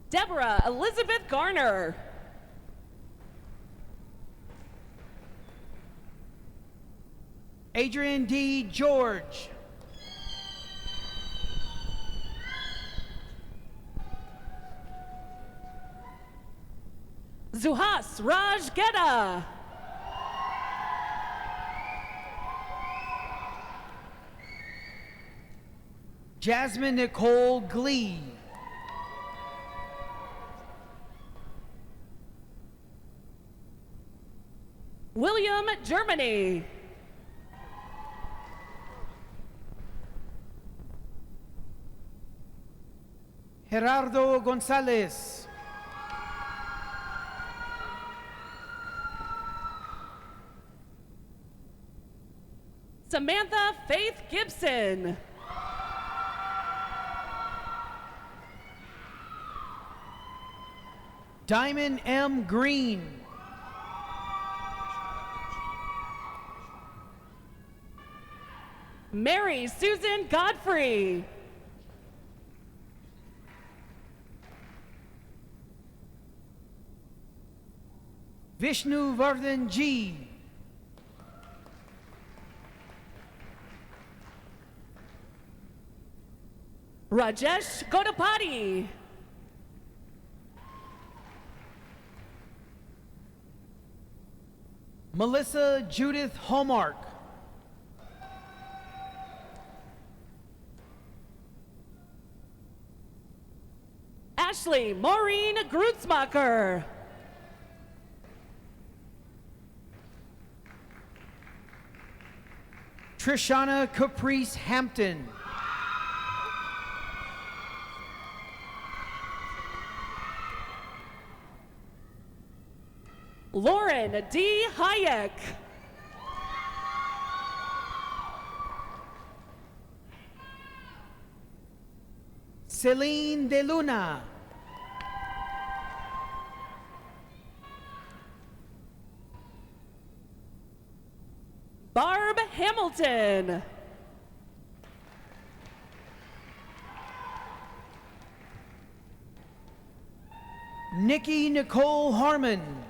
Deborah Elizabeth Garner. Adrian D. George. Zuhas Raj Geda. Jasmine Nicole Glee. William Germany. Gerardo Gonzalez. Samantha Faith Gibson. Diamond M. Green. Mary Susan Godfrey. Vishnu Vardhan G. Rajesh Godapati. Melissa Judith Hallmark. Ashley Maureen Grutzmacher. Trishana Caprice Hampton. Lauren D. Hayek. Celine De Luna. Barb Hamilton. Nikki Nicole Harmon.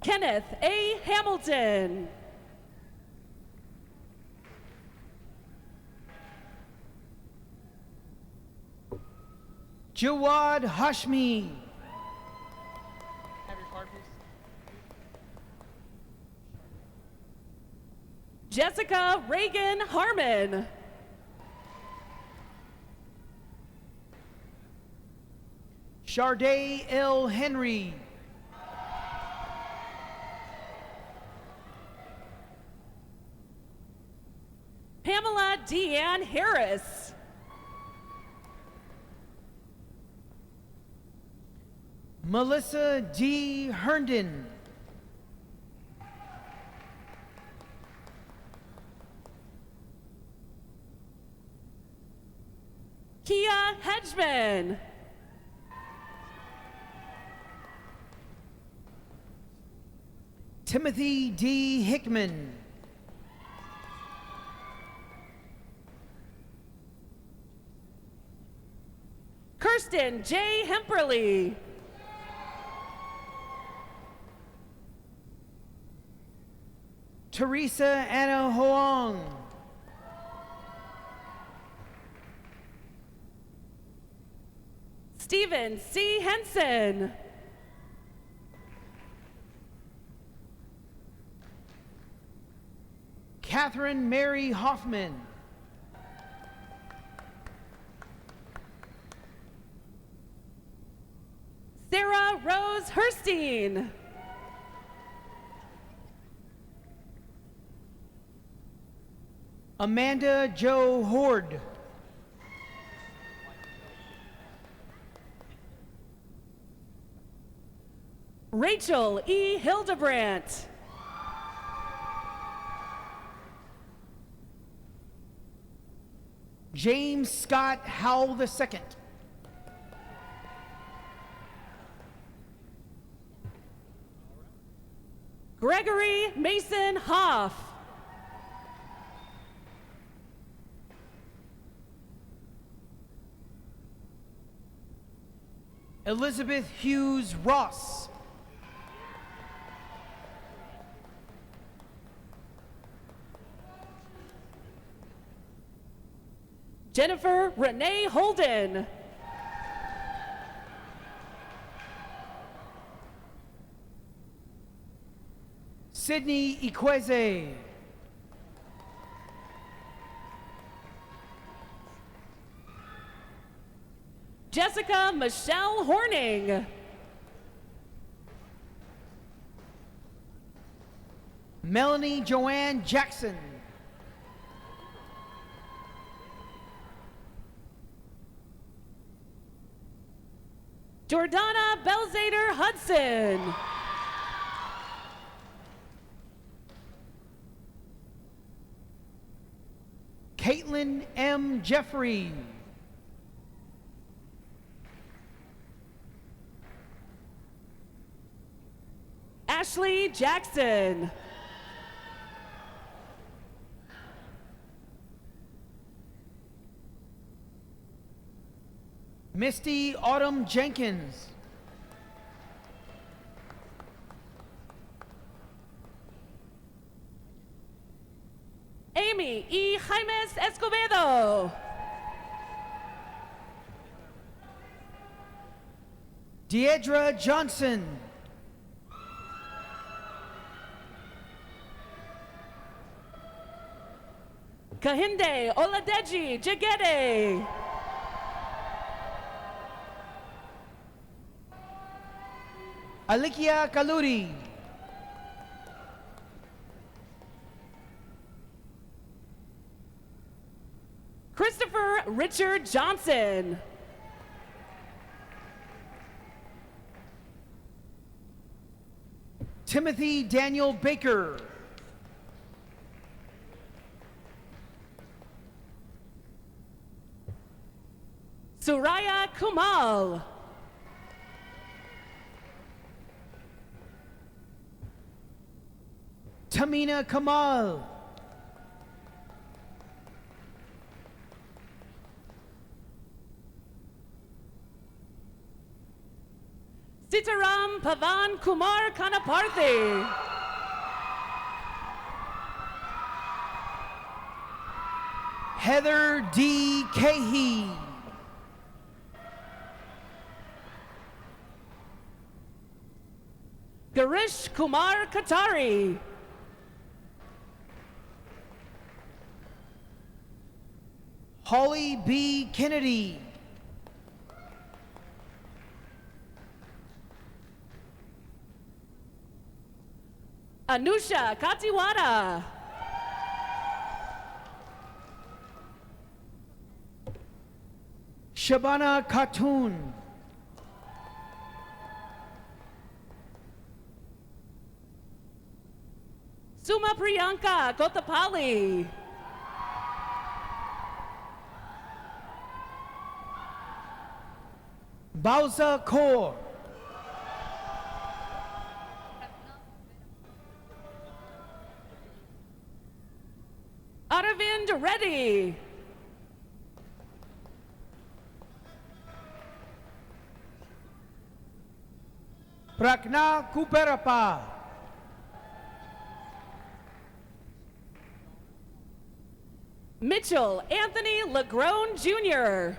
Kenneth A. Hamilton. Jawad Hashmi. Jessica Reagan Harmon. Sharday L. Henry. Pamela Deanne Harris. Melissa D. Herndon. Kia Hedgeman. Timothy D. Hickman. Kirsten J. Hemperly. Teresa Anna Hoang. Stephen C. Henson. Catherine Mary Hoffman. Sarah Rose Herstein. Amanda Jo Horde. Rachel E. Hildebrandt. James Scott Howell II. Gregory Mason Hoff. Elizabeth Hughes Ross. Jennifer Renee Holden. Sydney Ikweze. Jessica Michelle Horning. Melanie Joanne Jackson. Jordana Belzader Hudson. Caitlin M. Jeffrey. Ashley Jackson. Misty Autumn Jenkins. Amy E. Jaimes Escobedo. Deidra Johnson. Kahinde Oladeji Jagede. Alikia Kaluri. Christopher Richard Johnson. Timothy Daniel Baker. Suraya Kumal. Tamina Kamal. Sitaram Pavan Kumar Kanaparthi. Heather D. Cahey. Garish Kumar Katari. Holly B. Kennedy. Anusha Katiwada. Shabana Khatun. Suma Priyanka Kotapali. Bauza Kaur. Aravind Reddy. Prakna Kuperapa. Mitchell Anthony Lagrone Jr.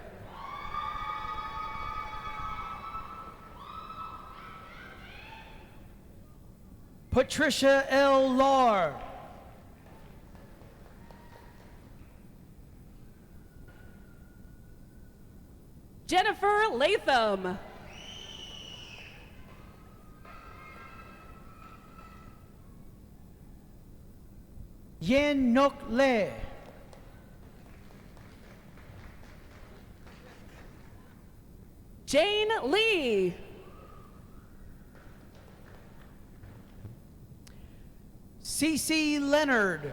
Patricia L. Lar. Jennifer Latham. Yen Nok Le. Jane Lee. Cece Leonard.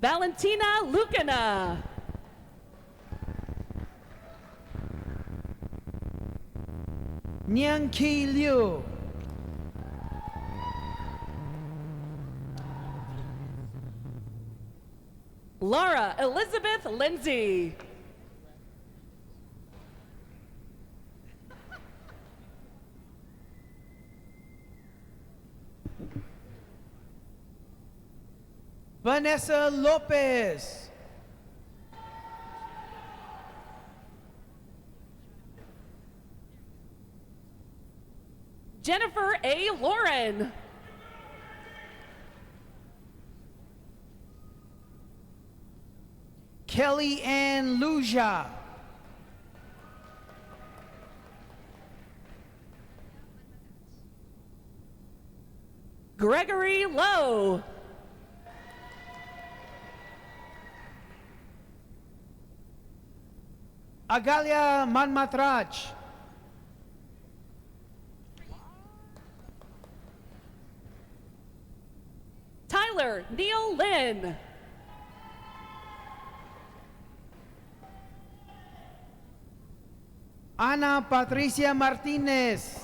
Valentina Lucana. Nyang Ki Liu. Laura Elizabeth Lindsay. Vanessa Lopez. Jennifer A. Lauren. Kelly Ann Luja. Gregory Lowe. Agalia Manmatrach. Tyler Neil Lynn. Ana Patricia Martinez.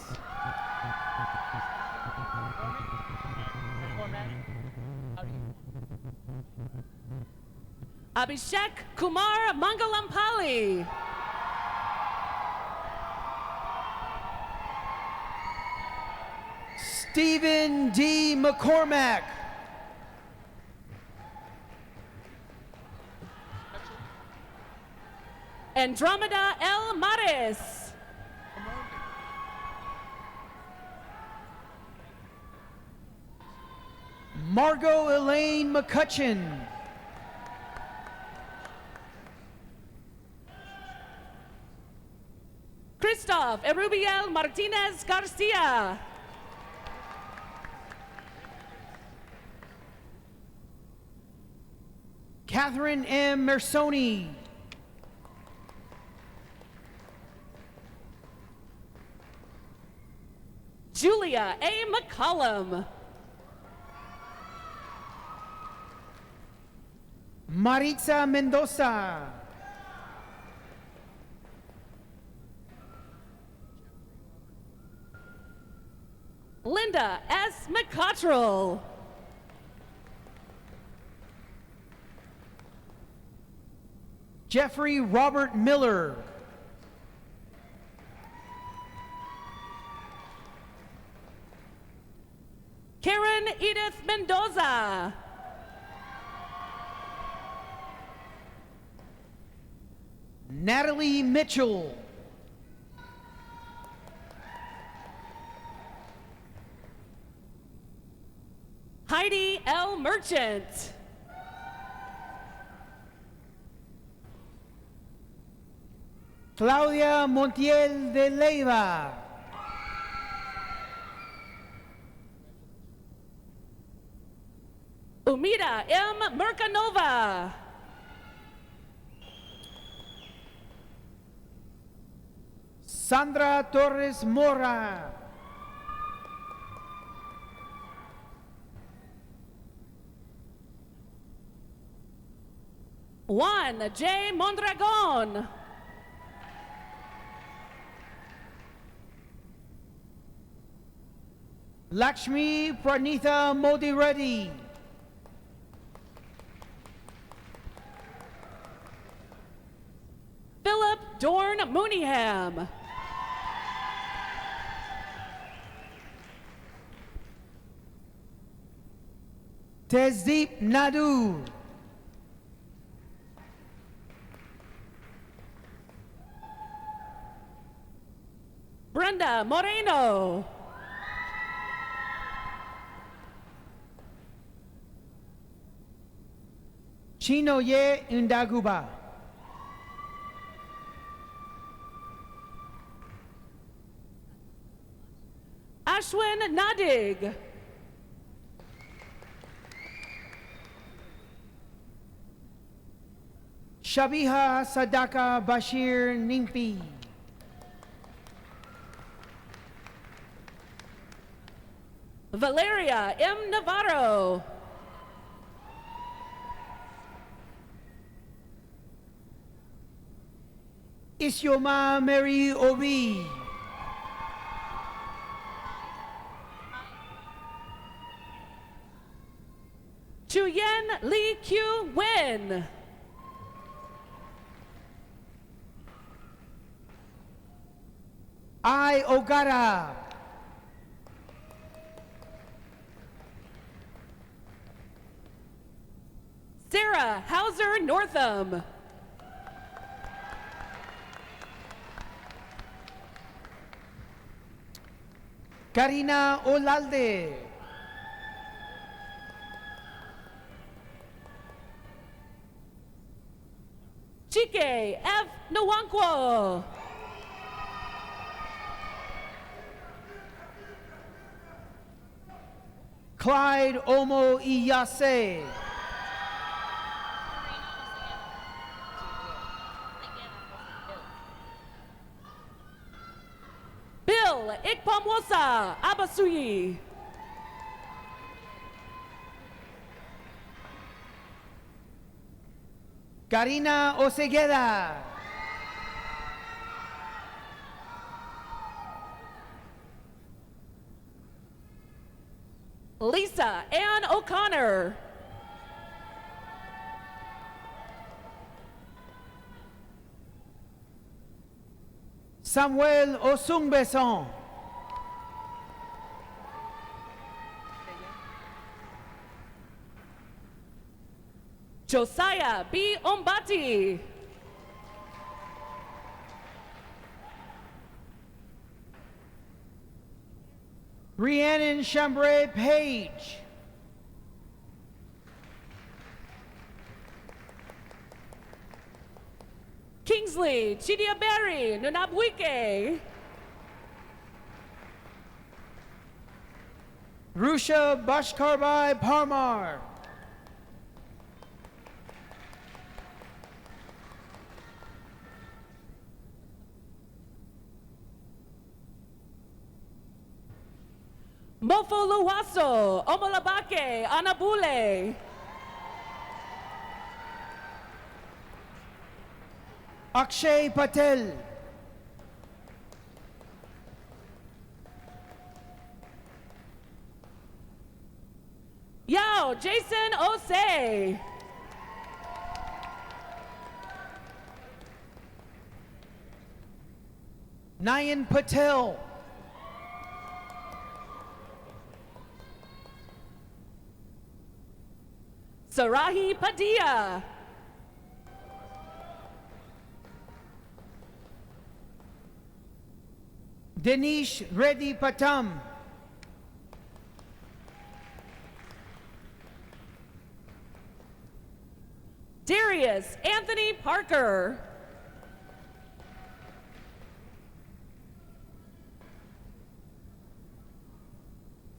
Abhishek Kumar Mangalampali. Stephen D. McCormack. Andromeda L. Mares. Margot Elaine McCutcheon. Christoph Erubiel Martinez Garcia. Catherine M. Mersoni. Julia A. McCollum. Maritza Mendoza. Linda S. McCottrell. Jeffrey Robert Miller. Karen Edith Mendoza. Natalie Mitchell. Heidi L. Merchant. Claudia Montiel de Leiva. Umida M. Merkanova. Sandra Torres Mora. Juan J. Mondragon. Lakshmi Pranitha Modi Reddy. Philip Dorn Mooneyham. Tezdeep Nadu. Brenda Moreno. Chinoye Ndaguba. Ashwin Nadig. Shabiha Sadaka Bashir Nimpi. Valeria M. Navarro. Isyoma Mary Obi. Chuyen Lee Q. Wen. I Ogata. Sarah Hauser Northam. Karina Olalde. Chike F. Nwankwo. Clyde Omo Iyase. Samuel Ikpamwosa Abasuyi. Karina Osegueda. Lisa Ann O'Connor. Samuel Osungbeson. Josiah B. Ombati. Rhiannon Chambray Page. Kingsley Chidiaberi Nunabwike. Rusha Bashkarbai Parmar. Mofo Luwaso Omolabake Anabule. Akshay Patel. Yao Jason Osei. Nayan Patel. Sarahi Padilla. Denish Reddy Patam. Darius Anthony Parker.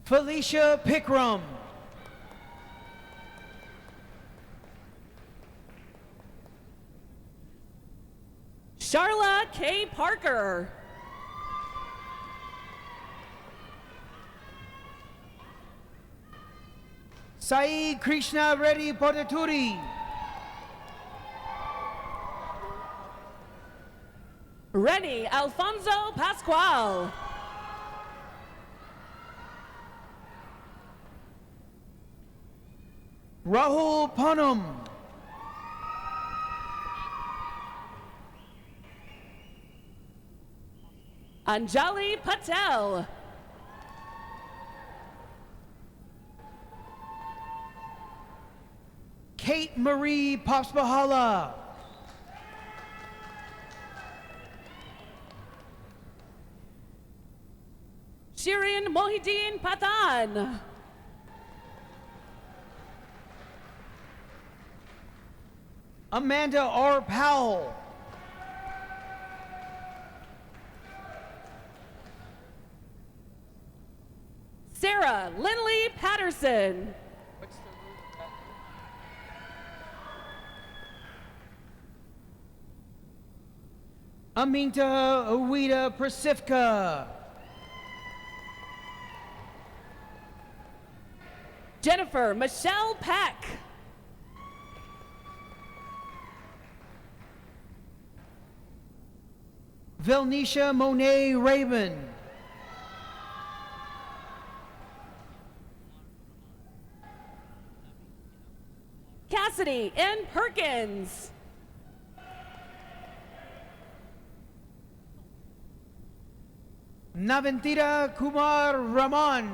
Felicia Pickram. Charla K. Parker. Sai Krishna Reddy Podaturi. Rennie Alfonso Pascual. Rahul Panam. Anjali Patel. Kate Marie Popspahala. Shirin Mohideen Pathan. Amanda R. Powell. Sarah Lindley Patterson. Aminta Awida Persifka. Jennifer Michelle Peck. Velnisha Monet Raven. Cassidy N. Perkins. Naventira Kumar Raman.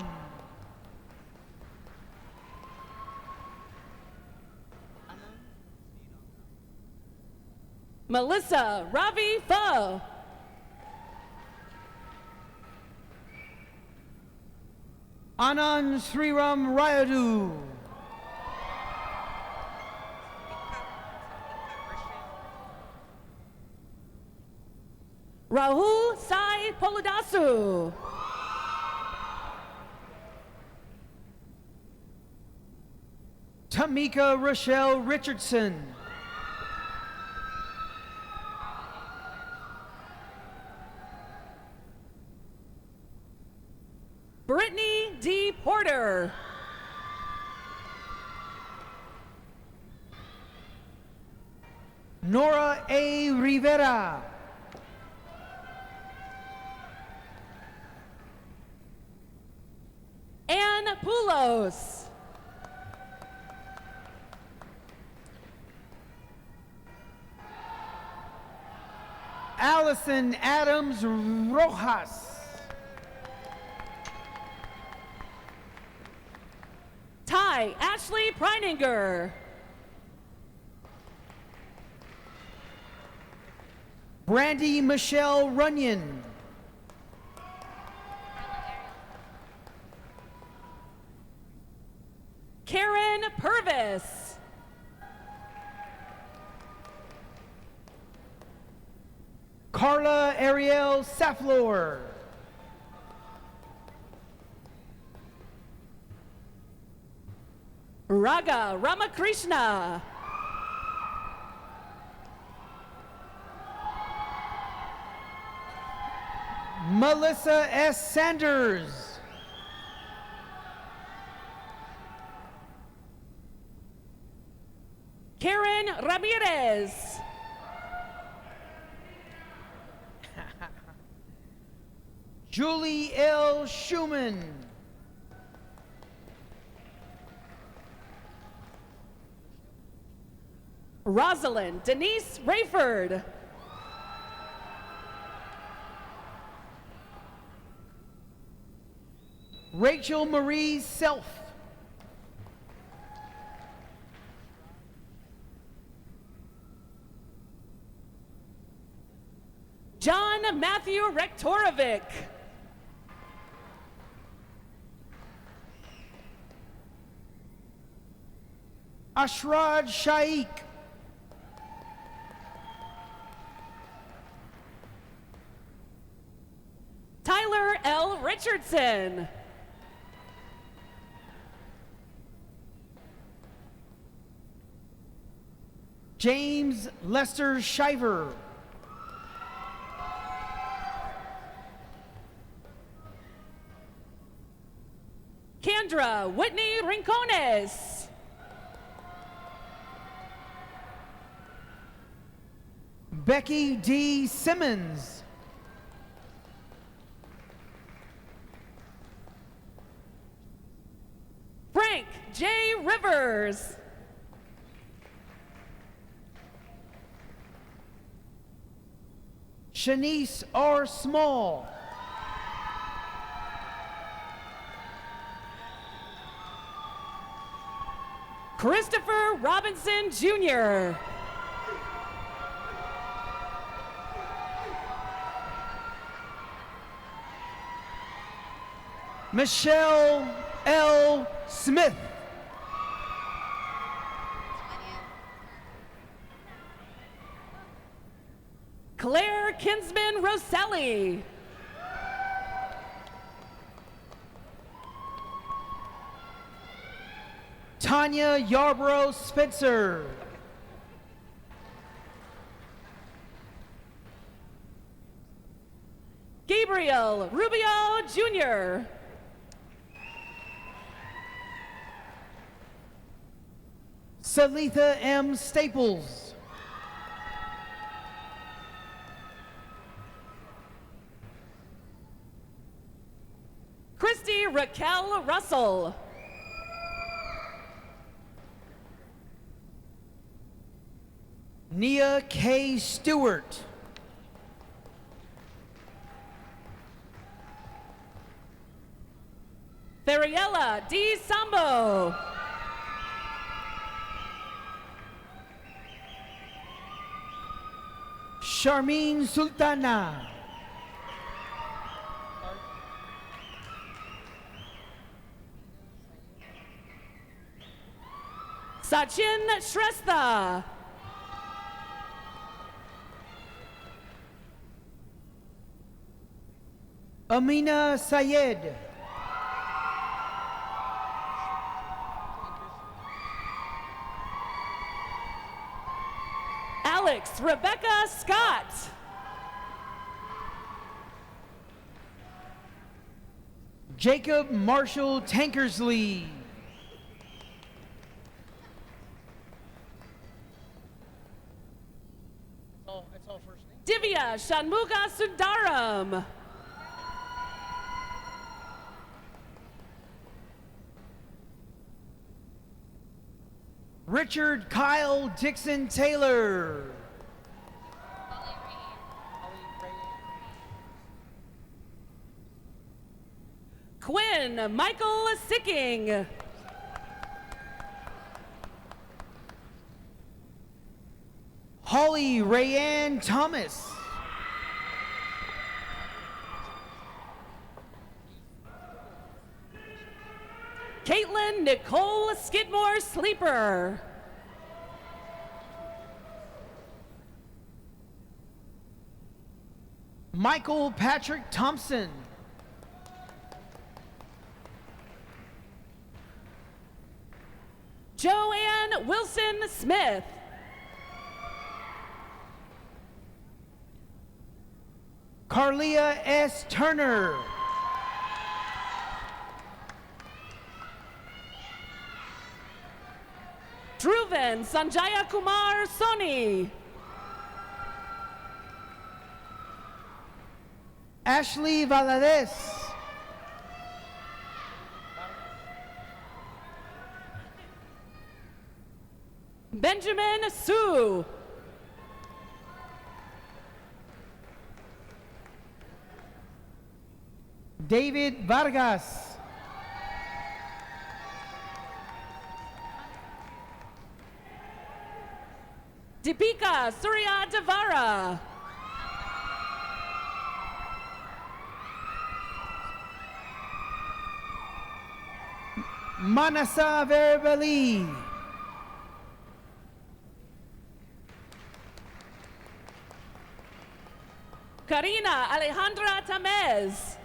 Melissa Ravi Pho. Anand Sriram Rayadu. Rahul Sai Poludasu. Tamika Rochelle Richardson. Nora A. Rivera. Ann Poulos. Allison Adams Rojas. Ty Ashley Preininger. Brandy Michelle Runyon. Karen Purvis. Carla Ariel Saflor. Raga Ramakrishna. Melissa S. Sanders. Karen Ramirez. Julie L. Schumann. Rosalind Denise Rayford. Rachel Marie Self. John Matthew Rektorovic. Ashrad Shaikh. Tyler L. Richardson. James Lester Shiver. Kendra Whitney Rincones. Becky D. Simmons. Frank J. Rivers. Shanice R. Small. Christopher Robinson Jr. Michelle L. Smith. Claire Kinsman Rosselli. Tanya Yarbrough Spencer. Gabriel Rubio Jr. Salitha M. Staples. Christy Raquel Russell. Nia K. Stewart. Fariella D. Sambo. Charmine Sultana. Sachin Shrestha. Amina Sayed. Alex Rebecca Scott. Jacob Marshall Tankersley. Divya Shanmuga Sundaram. Richard Kyle Dixon Taylor. Quinn Michael Sicking. Holly Rayanne Thomas. Caitlin Nicole Skidmore Sleeper. Michael Patrick Thompson. Joanne Wilson Smith. Carlia S. Turner. Dhruvan Sanjaya Kumar Soni. Ashley Valadez. Benjamin Su. David Vargas. Deepika Surya Devara. Manasa Verbali. Karina Alejandra Tamez.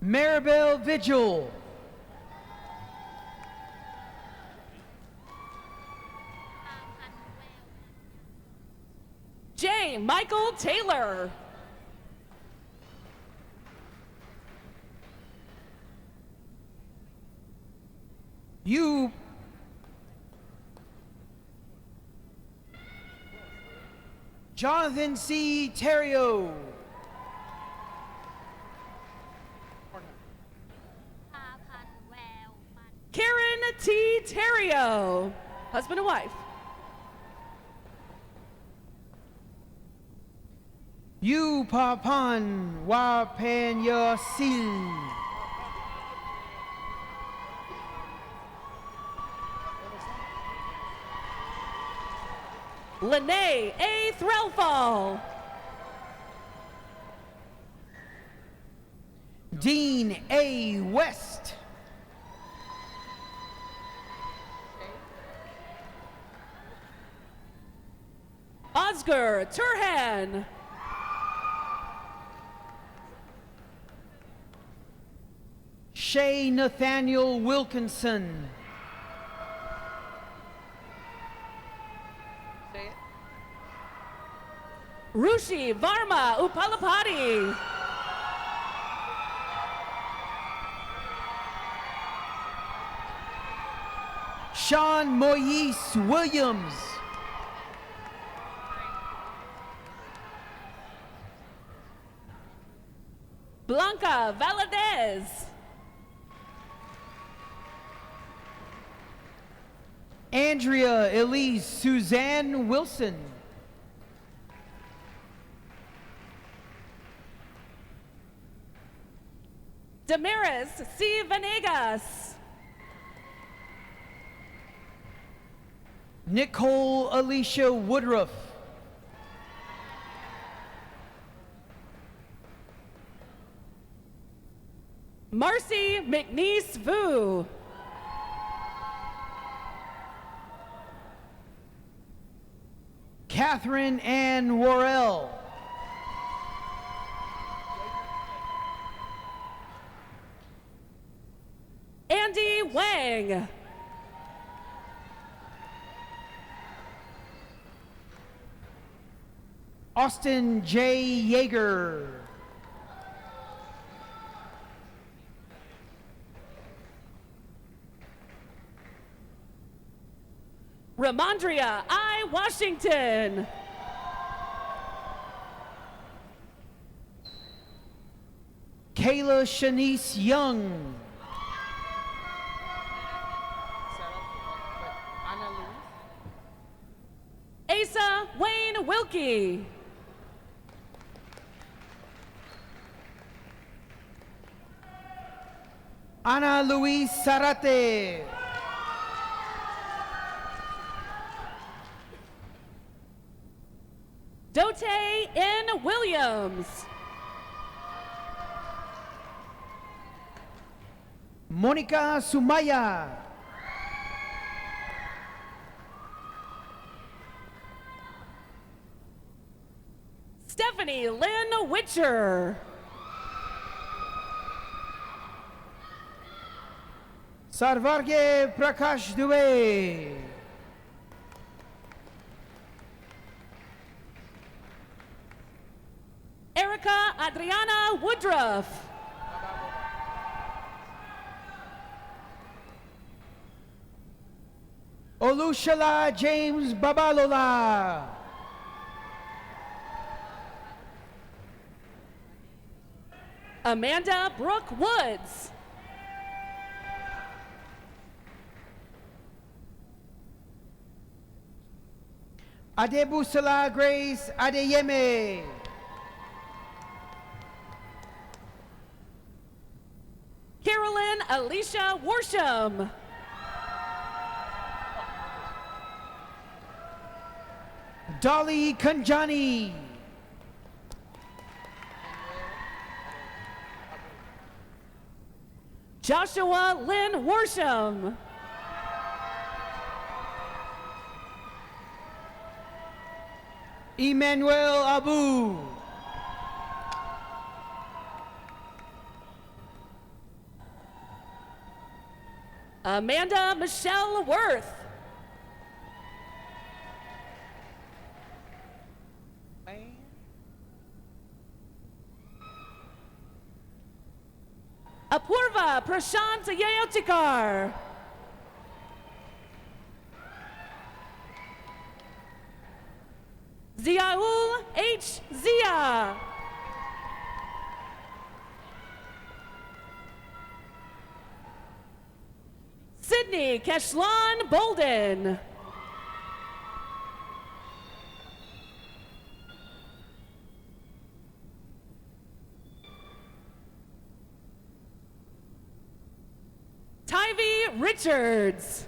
Maribel Vigil. J. Michael Taylor. You. Jonathan C. Terrio. Karen T. Terrio. Husband and wife. You Papan Wapanyasin. Lene A. Threlfall. Dean A. West. Oscar Turhan. Shay Nathaniel Wilkinson. Rushi Varma Upalapati. Sean Moyes Williams. Blanca Valadez. Andrea Elise Suzanne Wilson. Damaris C. Venegas. Nicole Alicia Woodruff. Marcy McNeese Vu. Catherine Ann Worrell. Andy Wang. Austin J. Yeager. Ramondria I. Washington. Kayla Shanice Young. Asa Wayne Wilkie. Ana Luis Zarate. Dote N. Williams. Monica Sumaya. Stephanie Lynn Witcher. Sarvarge Prakash Dubey. Erica Adriana Woodruff. Olushala James Babalola. Amanda Brooke Woods. Adebusala Grace Adeyeme. Carolyn Alicia Worsham. Dolly Kanjani. Joshua Lynn Worsham. Emmanuel Abu. Amanda Michelle Worth. Apurva Prashant Yayotikar. Ziaul H. Zia. Sydney Keshlan Bolden. Tyvee Richards.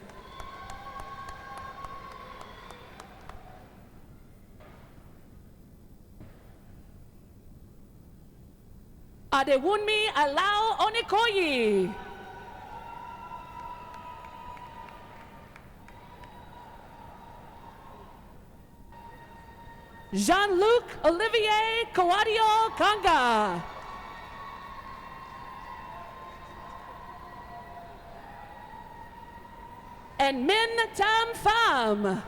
Adewunmi Alao Onekoyi. Jean-Luc Olivier Coadio Kanga. And Min Tam Pham.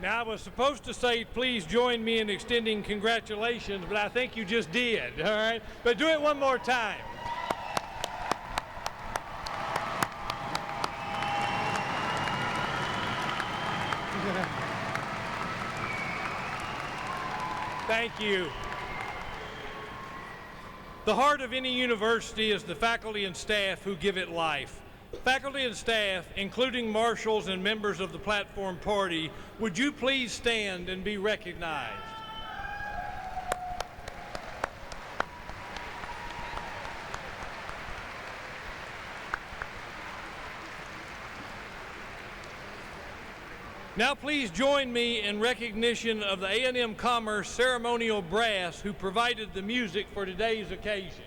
Now, I was supposed to say, please join me in extending congratulations, but I think you just did, all right? But do it one more time. Thank you. The heart of any university is the faculty and staff who give it life. Faculty and staff, including marshals and members of the platform party, would you please stand and be recognized? Now please join me in recognition of the A&M Commerce ceremonial brass who provided the music for today's occasion.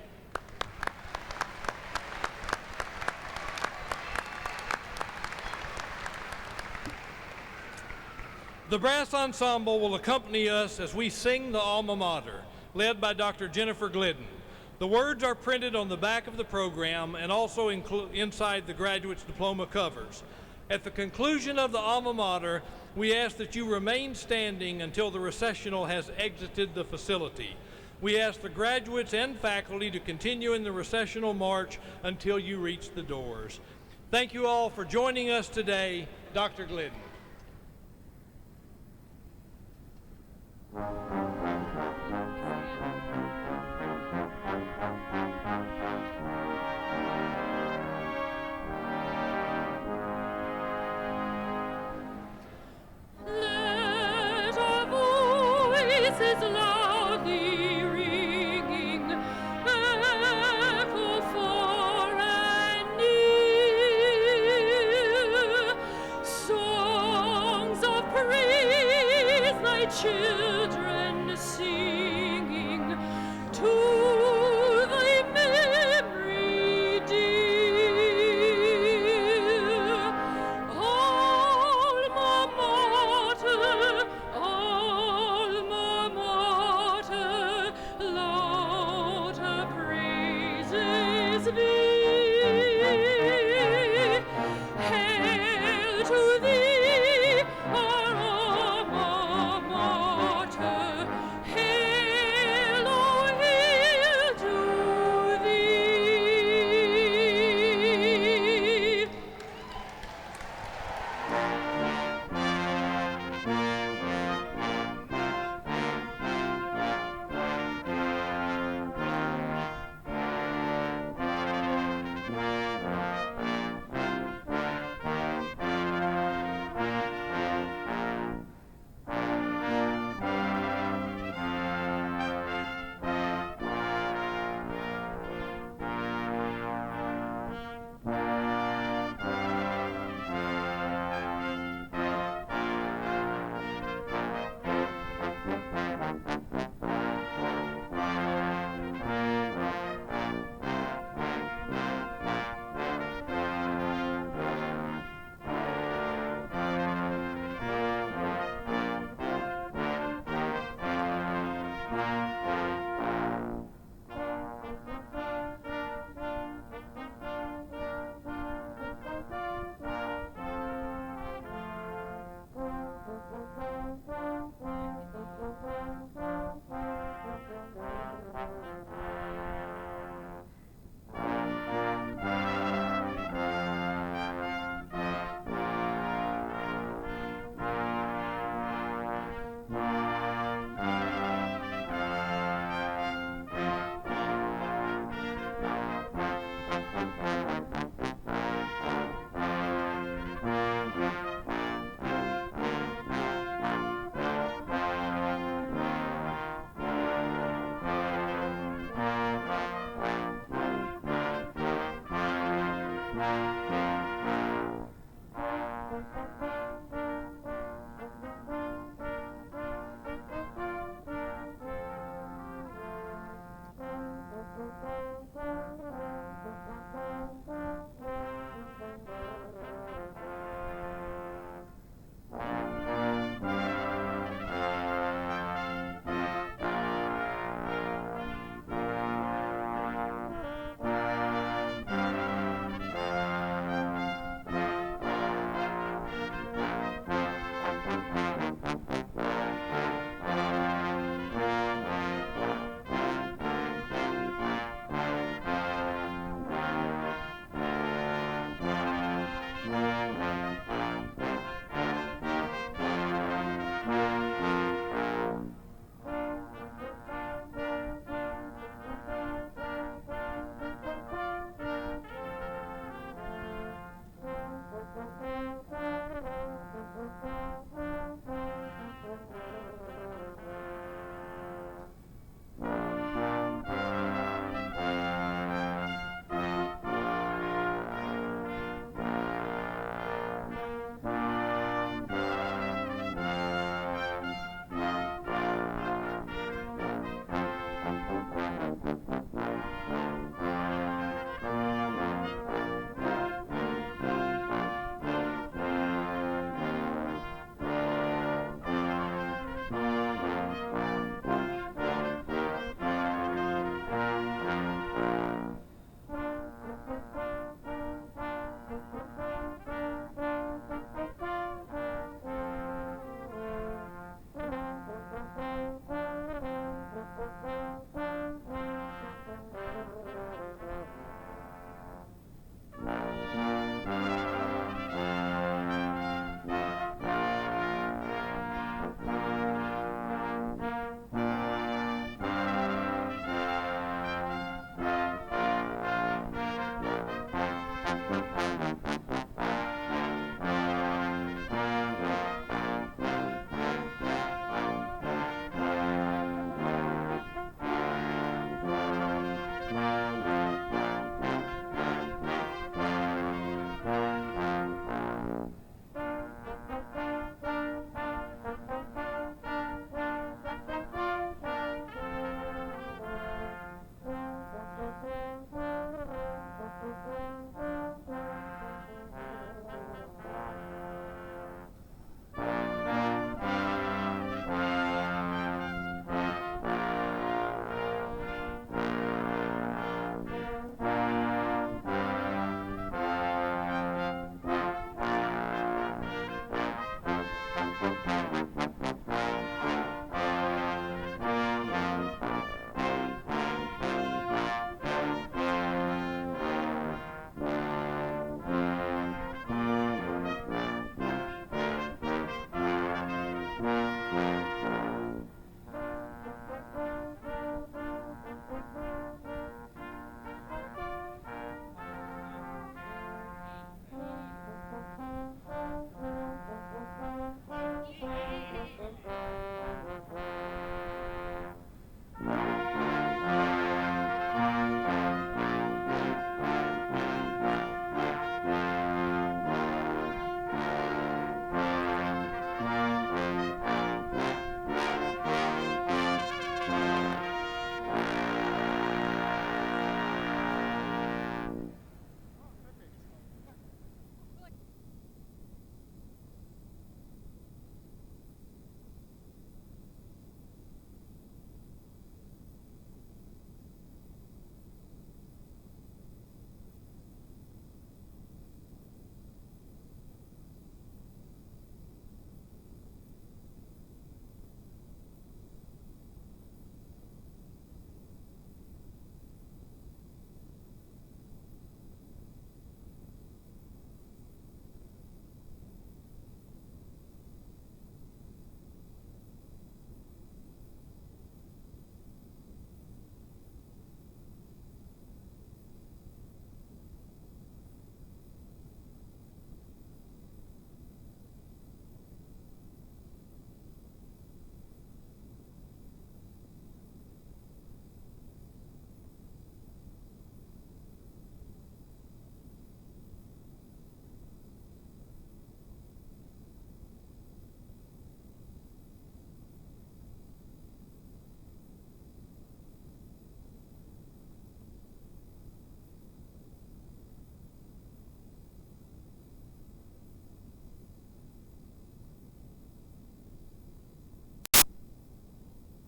The brass ensemble will accompany us as we sing the Alma Mater, led by Dr. Jennifer Glidden. The words are printed on the back of the program and also inside the graduate's diploma covers. At the conclusion of the Alma Mater, we ask that you remain standing until the recessional has exited the facility. We ask the graduates and faculty to continue in the recessional march until you reach the doors. Thank you all for joining us today. Dr. Glidden. Let our voices loudly ringing echo far and near. Songs of praise thy children